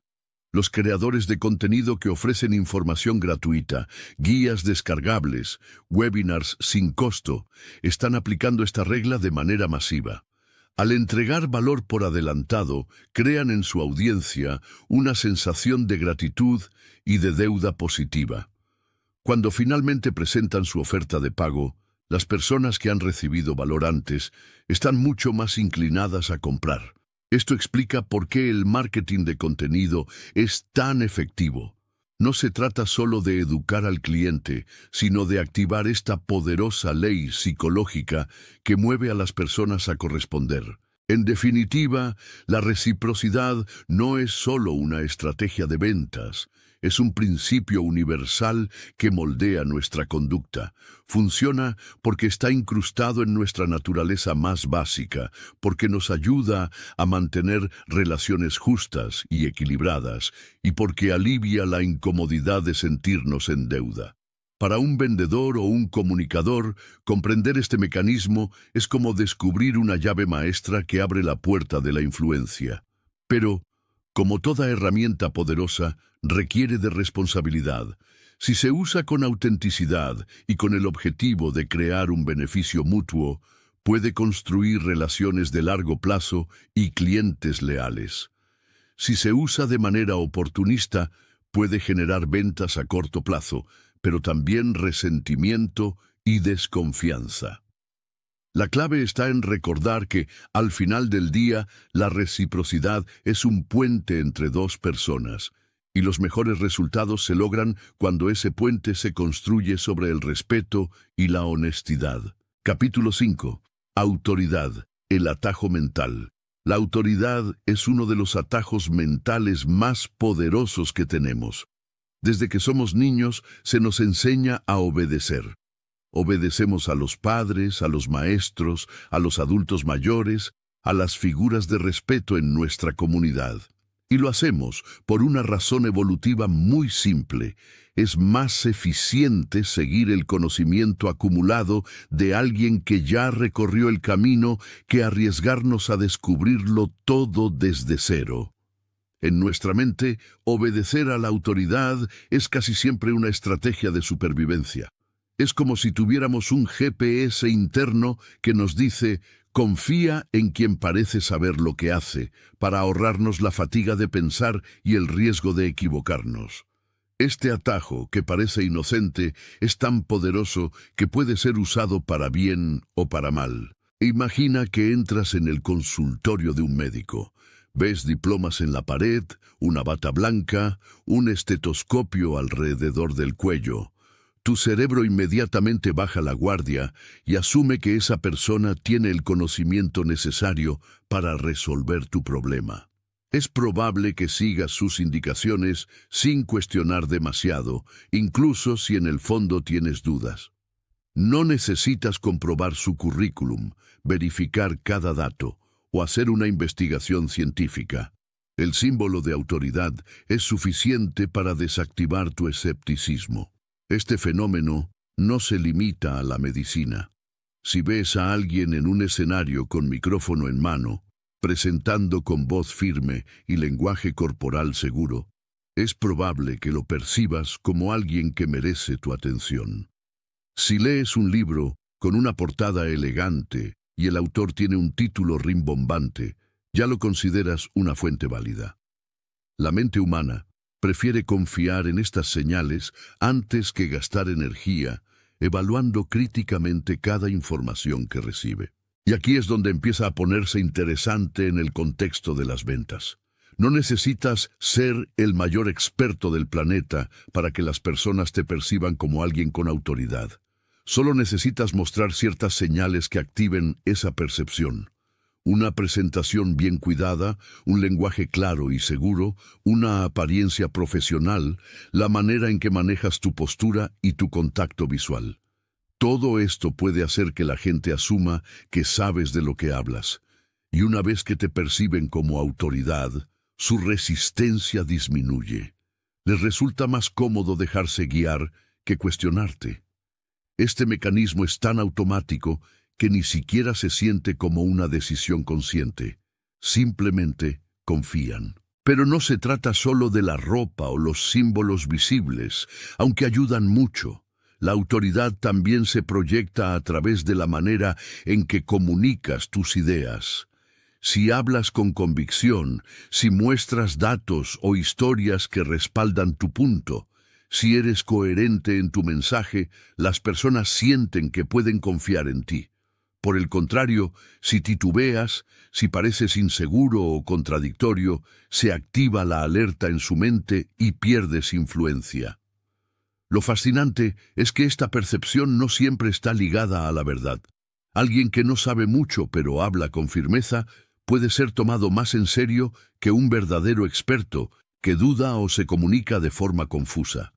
Los creadores de contenido que ofrecen información gratuita, guías descargables, webinars sin costo, están aplicando esta regla de manera masiva. Al entregar valor por adelantado, crean en su audiencia una sensación de gratitud y de deuda positiva. Cuando finalmente presentan su oferta de pago, las personas que han recibido valor antes están mucho más inclinadas a comprar. Esto explica por qué el marketing de contenido es tan efectivo. No se trata solo de educar al cliente, sino de activar esta poderosa ley psicológica que mueve a las personas a corresponder. En definitiva, la reciprocidad no es solo una estrategia de ventas, es un principio universal que moldea nuestra conducta. Funciona porque está incrustado en nuestra naturaleza más básica, porque nos ayuda a mantener relaciones justas y equilibradas, y porque alivia la incomodidad de sentirnos en deuda. Para un vendedor o un comunicador, comprender este mecanismo es como descubrir una llave maestra que abre la puerta de la influencia. Pero, como toda herramienta poderosa, requiere de responsabilidad. Si se usa con autenticidad y con el objetivo de crear un beneficio mutuo, puede construir relaciones de largo plazo y clientes leales. Si se usa de manera oportunista, puede generar ventas a corto plazo, pero también resentimiento y desconfianza. La clave está en recordar que, al final del día, la reciprocidad es un puente entre dos personas, y los mejores resultados se logran cuando ese puente se construye sobre el respeto y la honestidad. Capítulo 5. Autoridad, el atajo mental. La autoridad es uno de los atajos mentales más poderosos que tenemos. Desde que somos niños, se nos enseña a obedecer. Obedecemos a los padres, a los maestros, a los adultos mayores, a las figuras de respeto en nuestra comunidad. Y lo hacemos por una razón evolutiva muy simple. Es más eficiente seguir el conocimiento acumulado de alguien que ya recorrió el camino que arriesgarnos a descubrirlo todo desde cero. En nuestra mente, obedecer a la autoridad es casi siempre una estrategia de supervivencia. Es como si tuviéramos un GPS interno que nos dice: confía en quien parece saber lo que hace, para ahorrarnos la fatiga de pensar y el riesgo de equivocarnos. Este atajo, que parece inocente, es tan poderoso que puede ser usado para bien o para mal. Imagina que entras en el consultorio de un médico. Ves diplomas en la pared, una bata blanca, un estetoscopio alrededor del cuello. Tu cerebro inmediatamente baja la guardia y asume que esa persona tiene el conocimiento necesario para resolver tu problema. Es probable que sigas sus indicaciones sin cuestionar demasiado, incluso si en el fondo tienes dudas. No necesitas comprobar su currículum, verificar cada dato o hacer una investigación científica. El símbolo de autoridad es suficiente para desactivar tu escepticismo. Este fenómeno no se limita a la medicina. Si ves a alguien en un escenario con micrófono en mano, presentando con voz firme y lenguaje corporal seguro, es probable que lo percibas como alguien que merece tu atención. Si lees un libro con una portada elegante y el autor tiene un título rimbombante, ya lo consideras una fuente válida. La mente humana prefiere confiar en estas señales antes que gastar energía evaluando críticamente cada información que recibe. Y aquí es donde empieza a ponerse interesante en el contexto de las ventas. No necesitas ser el mayor experto del planeta para que las personas te perciban como alguien con autoridad. Solo necesitas mostrar ciertas señales que activen esa percepción. Una presentación bien cuidada, un lenguaje claro y seguro, una apariencia profesional, la manera en que manejas tu postura y tu contacto visual. Todo esto puede hacer que la gente asuma que sabes de lo que hablas. Y una vez que te perciben como autoridad, su resistencia disminuye. Les resulta más cómodo dejarse guiar que cuestionarte. Este mecanismo es tan automático que ni siquiera se siente como una decisión consciente. Simplemente confían. Pero no se trata solo de la ropa o los símbolos visibles, aunque ayudan mucho. La autoridad también se proyecta a través de la manera en que comunicas tus ideas. Si hablas con convicción, si muestras datos o historias que respaldan tu punto, si eres coherente en tu mensaje, las personas sienten que pueden confiar en ti. Por el contrario, si titubeas, si pareces inseguro o contradictorio, se activa la alerta en su mente y pierdes influencia. Lo fascinante es que esta percepción no siempre está ligada a la verdad. Alguien que no sabe mucho pero habla con firmeza puede ser tomado más en serio que un verdadero experto que duda o se comunica de forma confusa.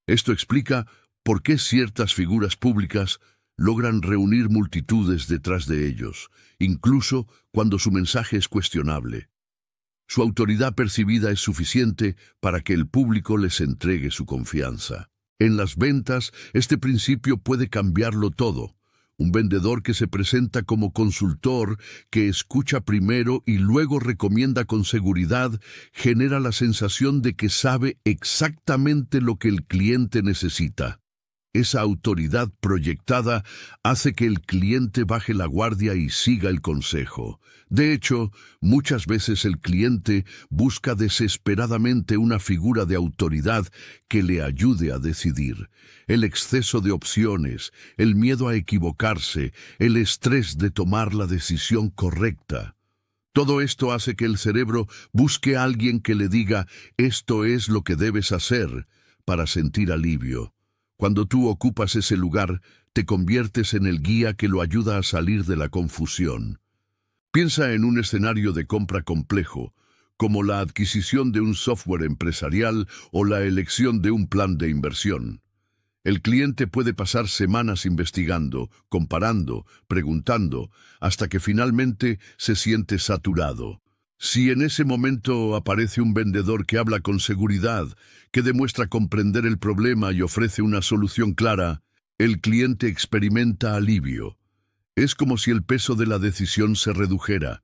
Esto explica por qué ciertas figuras públicas logran reunir multitudes detrás de ellos, incluso cuando su mensaje es cuestionable. Su autoridad percibida es suficiente para que el público les entregue su confianza. En las ventas, este principio puede cambiarlo todo. Un vendedor que se presenta como consultor, que escucha primero y luego recomienda con seguridad, genera la sensación de que sabe exactamente lo que el cliente necesita. esa autoridad proyectada hace que el cliente baje la guardia y siga el consejo. De hecho, muchas veces el cliente busca desesperadamente una figura de autoridad que le ayude a decidir. El exceso de opciones, el miedo a equivocarse, el estrés de tomar la decisión correcta. Todo esto hace que el cerebro busque a alguien que le diga «esto es lo que debes hacer» para sentir alivio. Cuando tú ocupas ese lugar, te conviertes en el guía que lo ayuda a salir de la confusión. Piensa en un escenario de compra complejo, como la adquisición de un software empresarial o la elección de un plan de inversión. El cliente puede pasar semanas investigando, comparando, preguntando, hasta que finalmente se siente saturado. Si en ese momento aparece un vendedor que habla con seguridad, que demuestra comprender el problema y ofrece una solución clara, el cliente experimenta alivio. Es como si el peso de la decisión se redujera,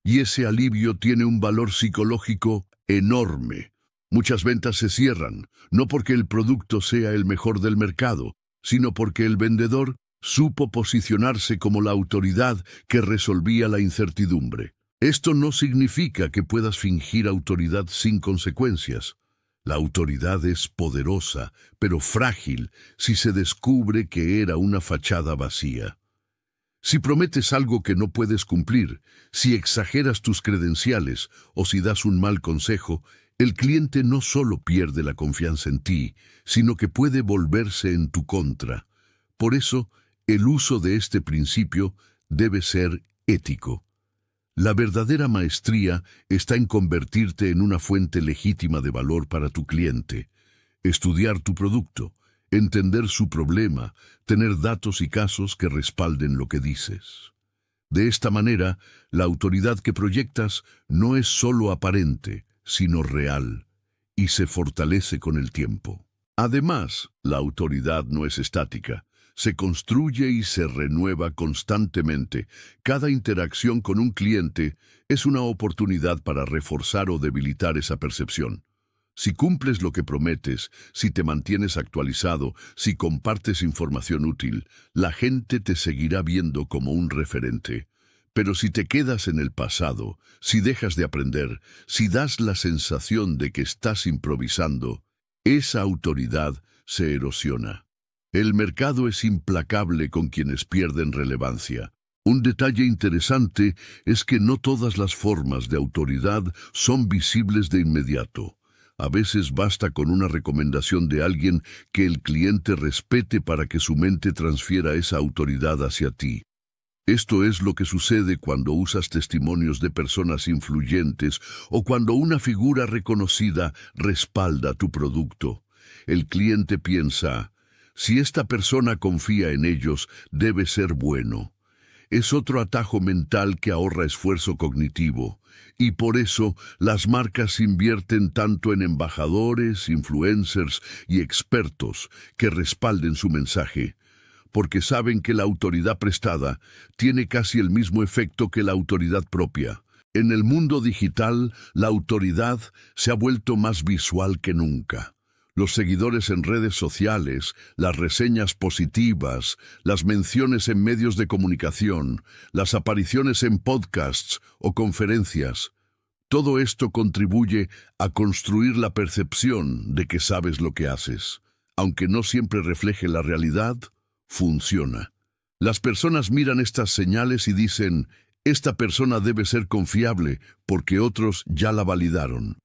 y ese alivio tiene un valor psicológico enorme. Muchas ventas se cierran, no porque el producto sea el mejor del mercado, sino porque el vendedor supo posicionarse como la autoridad que resolvía la incertidumbre. Esto no significa que puedas fingir autoridad sin consecuencias. La autoridad es poderosa, pero frágil si se descubre que era una fachada vacía. Si prometes algo que no puedes cumplir, si exageras tus credenciales o si das un mal consejo, el cliente no solo pierde la confianza en ti, sino que puede volverse en tu contra. Por eso, el uso de este principio debe ser ético. La verdadera maestría está en convertirte en una fuente legítima de valor para tu cliente, estudiar tu producto, entender su problema, tener datos y casos que respalden lo que dices. De esta manera, la autoridad que proyectas no es solo aparente, sino real, y se fortalece con el tiempo. Además, la autoridad no es estática. Se construye y se renueva constantemente. Cada interacción con un cliente es una oportunidad para reforzar o debilitar esa percepción. Si cumples lo que prometes, si te mantienes actualizado, si compartes información útil, la gente te seguirá viendo como un referente. Pero si te quedas en el pasado, si dejas de aprender, si das la sensación de que estás improvisando, esa autoridad se erosiona. El mercado es implacable con quienes pierden relevancia. Un detalle interesante es que no todas las formas de autoridad son visibles de inmediato. A veces basta con una recomendación de alguien que el cliente respete para que su mente transfiera esa autoridad hacia ti. Esto es lo que sucede cuando usas testimonios de personas influyentes o cuando una figura reconocida respalda tu producto. El cliente piensa, si esta persona confía en ellos, debe ser bueno. Es otro atajo mental que ahorra esfuerzo cognitivo, y por eso las marcas invierten tanto en embajadores, influencers y expertos que respalden su mensaje, porque saben que la autoridad prestada tiene casi el mismo efecto que la autoridad propia. En el mundo digital, la autoridad se ha vuelto más visual que nunca. Los seguidores en redes sociales, las reseñas positivas, las menciones en medios de comunicación, las apariciones en podcasts o conferencias, todo esto contribuye a construir la percepción de que sabes lo que haces. Aunque no siempre refleje la realidad, funciona. Las personas miran estas señales y dicen, esta persona debe ser confiable porque otros ya la validaron.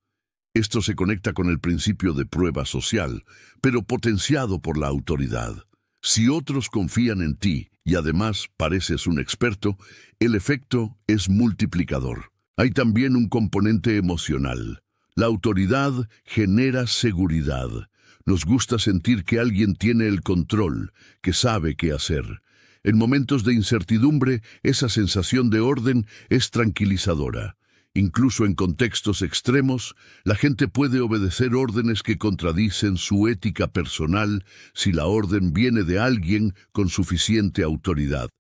Esto se conecta con el principio de prueba social, pero potenciado por la autoridad. Si otros confían en ti y además pareces un experto, el efecto es multiplicador. Hay también un componente emocional. La autoridad genera seguridad. Nos gusta sentir que alguien tiene el control, que sabe qué hacer. En momentos de incertidumbre, esa sensación de orden es tranquilizadora. Incluso en contextos extremos, la gente puede obedecer órdenes que contradicen su ética personal si la orden viene de alguien con suficiente autoridad,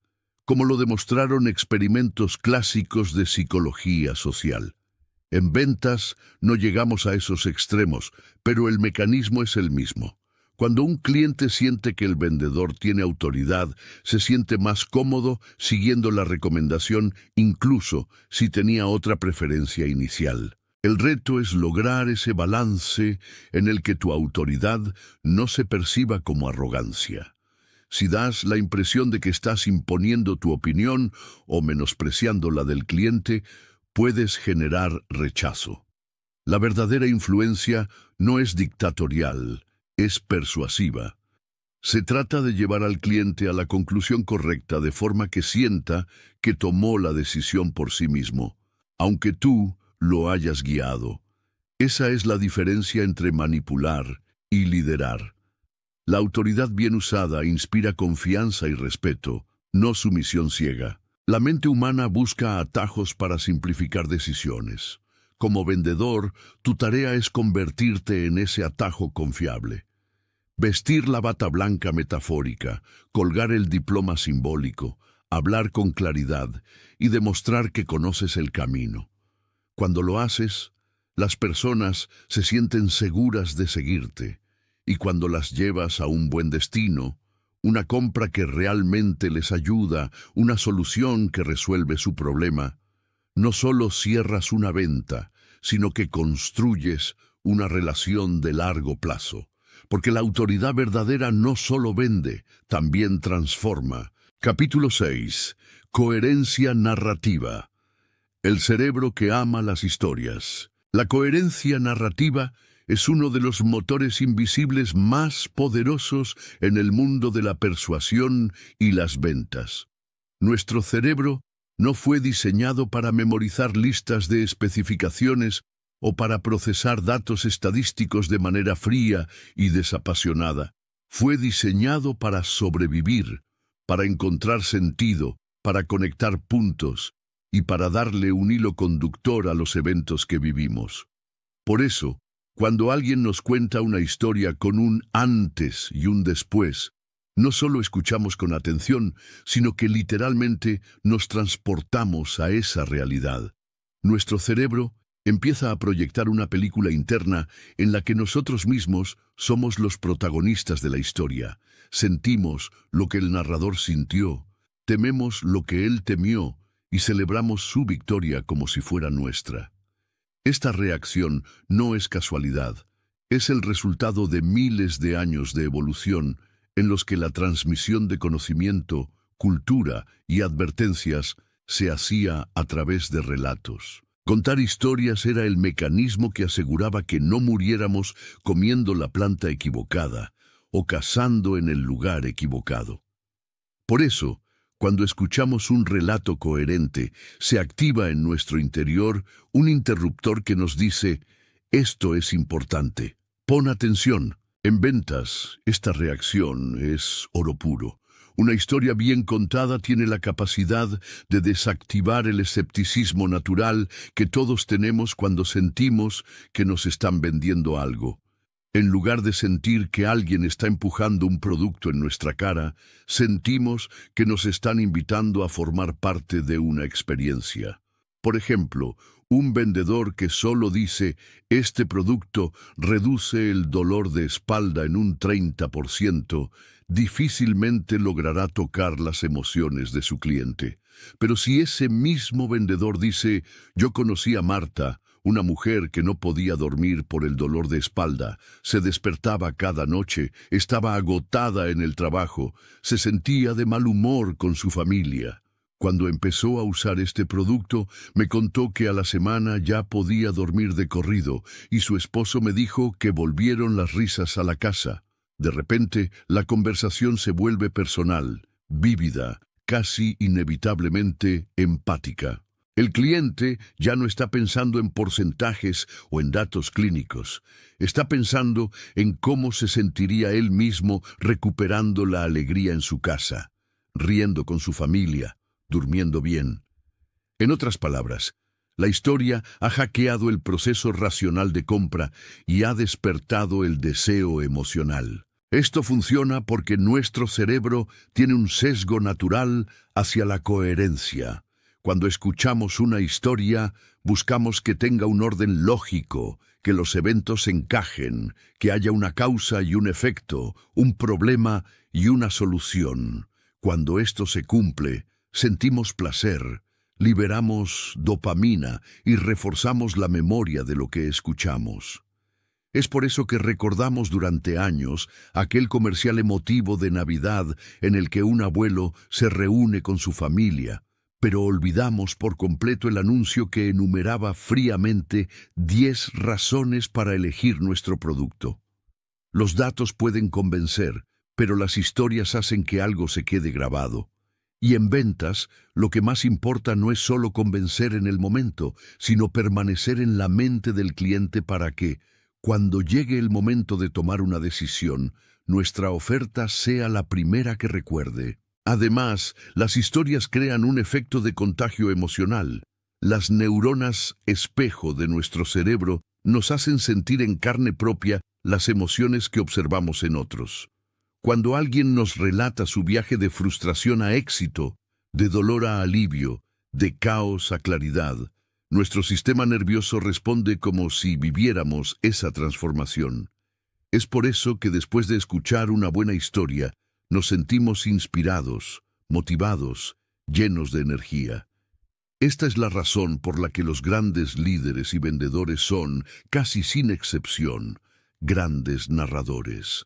como lo demostraron experimentos clásicos de psicología social. En ventas no llegamos a esos extremos, pero el mecanismo es el mismo. Cuando un cliente siente que el vendedor tiene autoridad, se siente más cómodo siguiendo la recomendación, incluso si tenía otra preferencia inicial. El reto es lograr ese balance en el que tu autoridad no se perciba como arrogancia. Si das la impresión de que estás imponiendo tu opinión o menospreciando la del cliente, puedes generar rechazo. La verdadera influencia no es dictatorial, es persuasiva. Se trata de llevar al cliente a la conclusión correcta de forma que sienta que tomó la decisión por sí mismo, aunque tú lo hayas guiado. Esa es la diferencia entre manipular y liderar. La autoridad bien usada inspira confianza y respeto, no sumisión ciega. La mente humana busca atajos para simplificar decisiones. Como vendedor, tu tarea es convertirte en ese atajo confiable. Vestir la bata blanca metafórica, colgar el diploma simbólico, hablar con claridad y demostrar que conoces el camino. Cuando lo haces, las personas se sienten seguras de seguirte, y cuando las llevas a un buen destino, una compra que realmente les ayuda, una solución que resuelve su problema, no solo cierras una venta, sino que construyes una relación de largo plazo. Porque la autoridad verdadera no solo vende, también transforma. Capítulo 6. Coherencia narrativa. El cerebro que ama las historias. La coherencia narrativa es uno de los motores invisibles más poderosos en el mundo de la persuasión y las ventas. Nuestro cerebro no fue diseñado para memorizar listas de especificaciones o para procesar datos estadísticos de manera fría y desapasionada. Fue diseñado para sobrevivir, para encontrar sentido, para conectar puntos y para darle un hilo conductor a los eventos que vivimos. Por eso, cuando alguien nos cuenta una historia con un antes y un después, no solo escuchamos con atención, sino que literalmente nos transportamos a esa realidad. Nuestro cerebro empieza a proyectar una película interna en la que nosotros mismos somos los protagonistas de la historia. Sentimos lo que el narrador sintió, tememos lo que él temió y celebramos su victoria como si fuera nuestra. Esta reacción no es casualidad, es el resultado de miles de años de evolución en los que la transmisión de conocimiento, cultura y advertencias se hacía a través de relatos. Contar historias era el mecanismo que aseguraba que no muriéramos comiendo la planta equivocada o cazando en el lugar equivocado. Por eso, cuando escuchamos un relato coherente, se activa en nuestro interior un interruptor que nos dice: esto es importante, pon atención. En ventas, esta reacción es oro puro. Una historia bien contada tiene la capacidad de desactivar el escepticismo natural que todos tenemos cuando sentimos que nos están vendiendo algo. En lugar de sentir que alguien está empujando un producto en nuestra cara, sentimos que nos están invitando a formar parte de una experiencia. Por ejemplo, un vendedor que solo dice: este producto reduce el dolor de espalda en un 30%, difícilmente logrará tocar las emociones de su cliente. Pero si ese mismo vendedor dice: yo conocí a Marta, una mujer que no podía dormir por el dolor de espalda, se despertaba cada noche, estaba agotada en el trabajo, se sentía de mal humor con su familia. Cuando empezó a usar este producto, me contó que a la semana ya podía dormir de corrido, y su esposo me dijo que volvieron las risas a la casa. De repente, la conversación se vuelve personal, vívida, casi inevitablemente empática. El cliente ya no está pensando en porcentajes o en datos clínicos. Está pensando en cómo se sentiría él mismo recuperando la alegría en su casa, riendo con su familia, durmiendo bien. En otras palabras, la historia ha hackeado el proceso racional de compra y ha despertado el deseo emocional. Esto funciona porque nuestro cerebro tiene un sesgo natural hacia la coherencia. Cuando escuchamos una historia, buscamos que tenga un orden lógico, que los eventos encajen, que haya una causa y un efecto, un problema y una solución. Cuando esto se cumple, sentimos placer, liberamos dopamina y reforzamos la memoria de lo que escuchamos. Es por eso que recordamos durante años aquel comercial emotivo de Navidad en el que un abuelo se reúne con su familia, pero olvidamos por completo el anuncio que enumeraba fríamente 10 razones para elegir nuestro producto. Los datos pueden convencer, pero las historias hacen que algo se quede grabado. Y en ventas, lo que más importa no es solo convencer en el momento, sino permanecer en la mente del cliente para que, cuando llegue el momento de tomar una decisión, nuestra oferta sea la primera que recuerde. Además, las historias crean un efecto de contagio emocional. Las neuronas espejo de nuestro cerebro nos hacen sentir en carne propia las emociones que observamos en otros. Cuando alguien nos relata su viaje de frustración a éxito, de dolor a alivio, de caos a claridad, nuestro sistema nervioso responde como si viviéramos esa transformación. Es por eso que después de escuchar una buena historia, nos sentimos inspirados, motivados, llenos de energía. Esta es la razón por la que los grandes líderes y vendedores son, casi sin excepción, grandes narradores.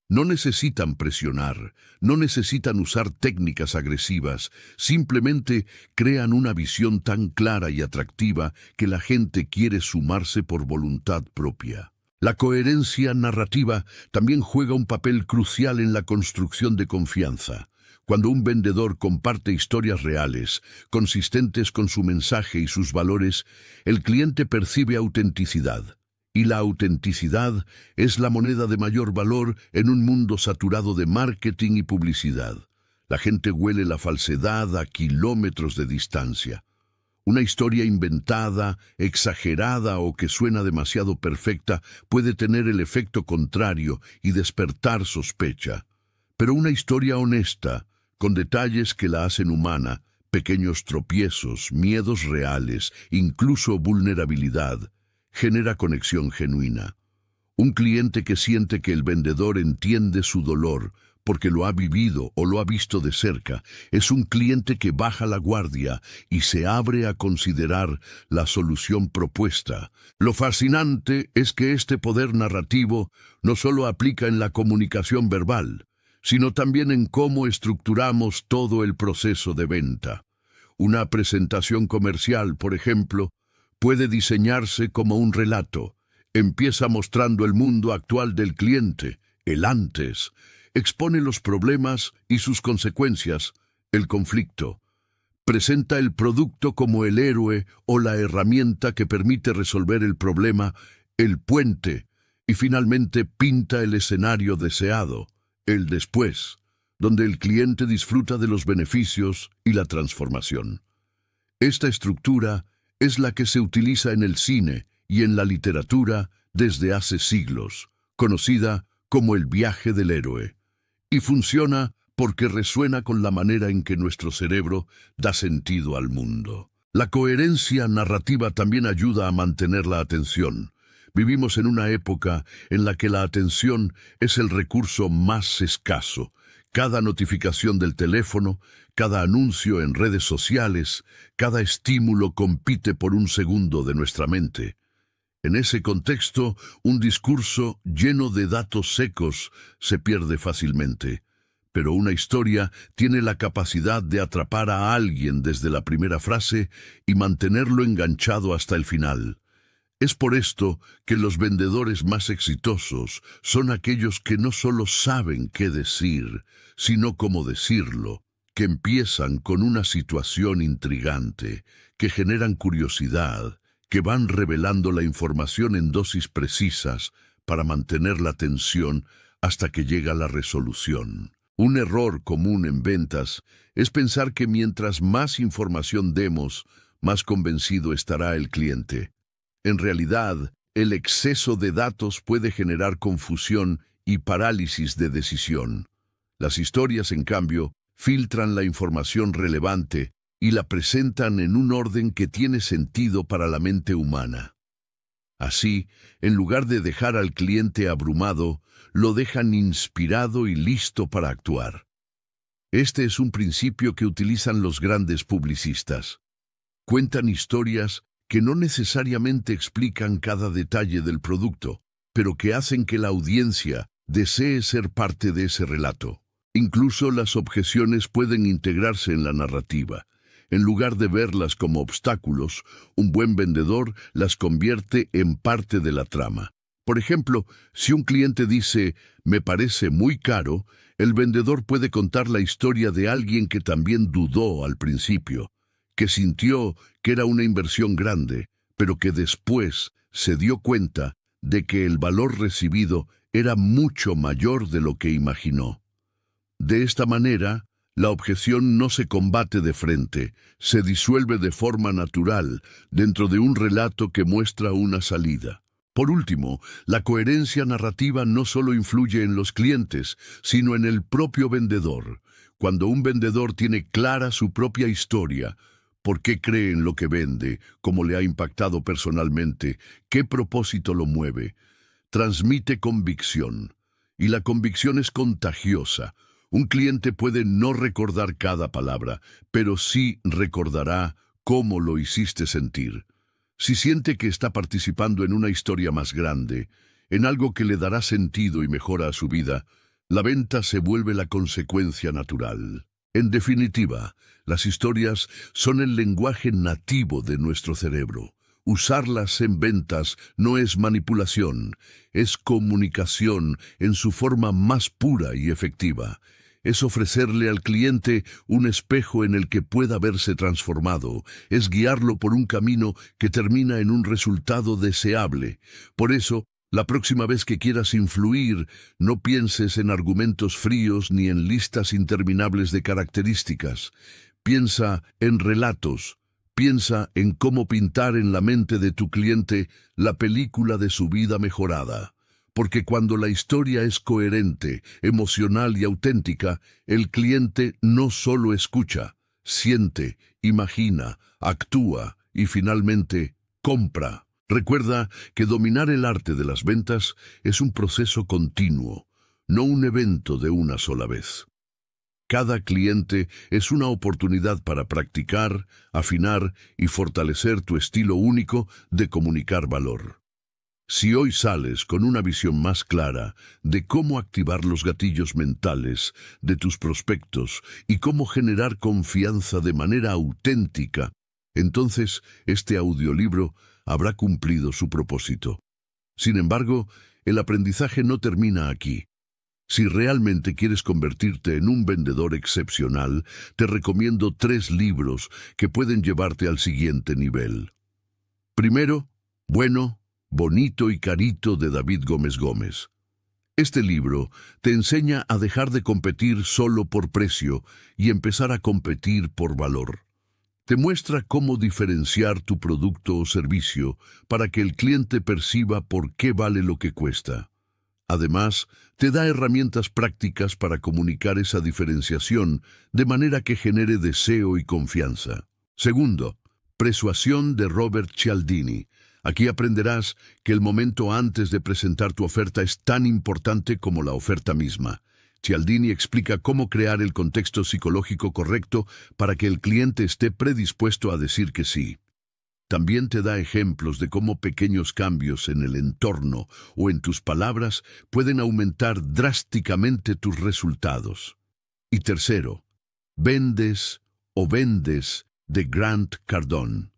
No necesitan presionar, no necesitan usar técnicas agresivas, simplemente crean una visión tan clara y atractiva que la gente quiere sumarse por voluntad propia. La coherencia narrativa también juega un papel crucial en la construcción de confianza. Cuando un vendedor comparte historias reales, consistentes con su mensaje y sus valores, el cliente percibe autenticidad. Y la autenticidad es la moneda de mayor valor en un mundo saturado de marketing y publicidad. La gente huele la falsedad a kilómetros de distancia. Una historia inventada, exagerada o que suena demasiado perfecta puede tener el efecto contrario y despertar sospecha. Pero una historia honesta, con detalles que la hacen humana, pequeños tropiezos, miedos reales, incluso vulnerabilidad, genera conexión genuina. Un cliente que siente que el vendedor entiende su dolor porque lo ha vivido o lo ha visto de cerca, es un cliente que baja la guardia y se abre a considerar la solución propuesta. Lo fascinante es que este poder narrativo no solo aplica en la comunicación verbal, sino también en cómo estructuramos todo el proceso de venta. Una presentación comercial, por ejemplo, puede diseñarse como un relato. Empieza mostrando el mundo actual del cliente, el antes. Expone los problemas y sus consecuencias, el conflicto. Presenta el producto como el héroe o la herramienta que permite resolver el problema, el puente. Y finalmente pinta el escenario deseado, el después, donde el cliente disfruta de los beneficios y la transformación. Esta estructura es la que se utiliza en el cine y en la literatura desde hace siglos, conocida como el viaje del héroe. Y funciona porque resuena con la manera en que nuestro cerebro da sentido al mundo. La coherencia narrativa también ayuda a mantener la atención. Vivimos en una época en la que la atención es el recurso más escaso. Cada notificación del teléfono, cada anuncio en redes sociales, cada estímulo compite por un segundo de nuestra mente. En ese contexto, un discurso lleno de datos secos se pierde fácilmente. Pero una historia tiene la capacidad de atrapar a alguien desde la primera frase y mantenerlo enganchado hasta el final. Es por esto que los vendedores más exitosos son aquellos que no solo saben qué decir, sino cómo decirlo, que empiezan con una situación intrigante, que generan curiosidad, que van revelando la información en dosis precisas para mantener la tensión hasta que llega la resolución. Un error común en ventas es pensar que mientras más información demos, más convencido estará el cliente. En realidad, el exceso de datos puede generar confusión y parálisis de decisión. Las historias, en cambio, filtran la información relevante y la presentan en un orden que tiene sentido para la mente humana. Así, en lugar de dejar al cliente abrumado, lo dejan inspirado y listo para actuar. Este es un principio que utilizan los grandes publicistas. Cuentan historias que no necesariamente explican cada detalle del producto, pero que hacen que la audiencia desee ser parte de ese relato. Incluso las objeciones pueden integrarse en la narrativa. En lugar de verlas como obstáculos, un buen vendedor las convierte en parte de la trama. Por ejemplo, si un cliente dice, "me parece muy caro", el vendedor puede contar la historia de alguien que también dudó al principio, que sintió que era una inversión grande, pero que después se dio cuenta de que el valor recibido era mucho mayor de lo que imaginó. De esta manera, la objeción no se combate de frente, se disuelve de forma natural dentro de un relato que muestra una salida. Por último, la coherencia narrativa no solo influye en los clientes, sino en el propio vendedor. Cuando un vendedor tiene clara su propia historia, por qué cree en lo que vende, cómo le ha impactado personalmente, qué propósito lo mueve, transmite convicción. Y la convicción es contagiosa. Un cliente puede no recordar cada palabra, pero sí recordará cómo lo hiciste sentir. Si siente que está participando en una historia más grande, en algo que le dará sentido y mejora a su vida, la venta se vuelve la consecuencia natural. En definitiva, las historias son el lenguaje nativo de nuestro cerebro. Usarlas en ventas no es manipulación, es comunicación en su forma más pura y efectiva. Es ofrecerle al cliente un espejo en el que pueda verse transformado, es guiarlo por un camino que termina en un resultado deseable. Por eso, la próxima vez que quieras influir, no pienses en argumentos fríos ni en listas interminables de características. Piensa en relatos. Piensa en cómo pintar en la mente de tu cliente la película de su vida mejorada. Porque cuando la historia es coherente, emocional y auténtica, el cliente no solo escucha, siente, imagina, actúa y finalmente compra. Recuerda que dominar el arte de las ventas es un proceso continuo, no un evento de una sola vez. Cada cliente es una oportunidad para practicar, afinar y fortalecer tu estilo único de comunicar valor. Si hoy sales con una visión más clara de cómo activar los gatillos mentales de tus prospectos y cómo generar confianza de manera auténtica, entonces este audiolibro habrá cumplido su propósito. Sin embargo, el aprendizaje no termina aquí. Si realmente quieres convertirte en un vendedor excepcional, te recomiendo 3 libros que pueden llevarte al siguiente nivel. Primero, Bueno, Bonito y Carito de David Gómez Gómez. Este libro te enseña a dejar de competir solo por precio y empezar a competir por valor. Te muestra cómo diferenciar tu producto o servicio para que el cliente perciba por qué vale lo que cuesta. Además, te da herramientas prácticas para comunicar esa diferenciación de manera que genere deseo y confianza. Segundo, Persuasión de Robert Cialdini. Aquí aprenderás que el momento antes de presentar tu oferta es tan importante como la oferta misma. Cialdini explica cómo crear el contexto psicológico correcto para que el cliente esté predispuesto a decir que sí. También te da ejemplos de cómo pequeños cambios en el entorno o en tus palabras pueden aumentar drásticamente tus resultados. Y tercero, Vendes o Vendes de Grant Cardone.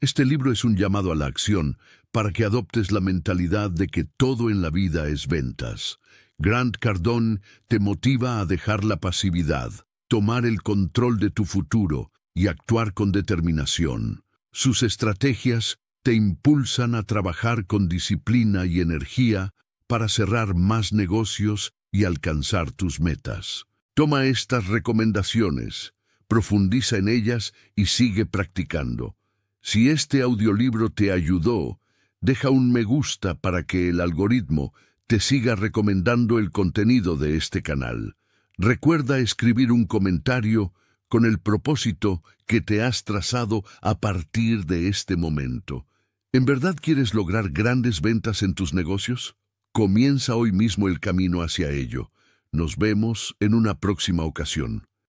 Este libro es un llamado a la acción para que adoptes la mentalidad de que todo en la vida es ventas. Grant Cardone te motiva a dejar la pasividad, tomar el control de tu futuro y actuar con determinación. Sus estrategias te impulsan a trabajar con disciplina y energía para cerrar más negocios y alcanzar tus metas. Toma estas recomendaciones, profundiza en ellas y sigue practicando. Si este audiolibro te ayudó, deja un me gusta para que el algoritmo te siga recomendando el contenido de este canal. Recuerda escribir un comentario con el propósito que te has trazado a partir de este momento. ¿En verdad quieres lograr grandes ventas en tus negocios? Comienza hoy mismo el camino hacia ello. Nos vemos en una próxima ocasión.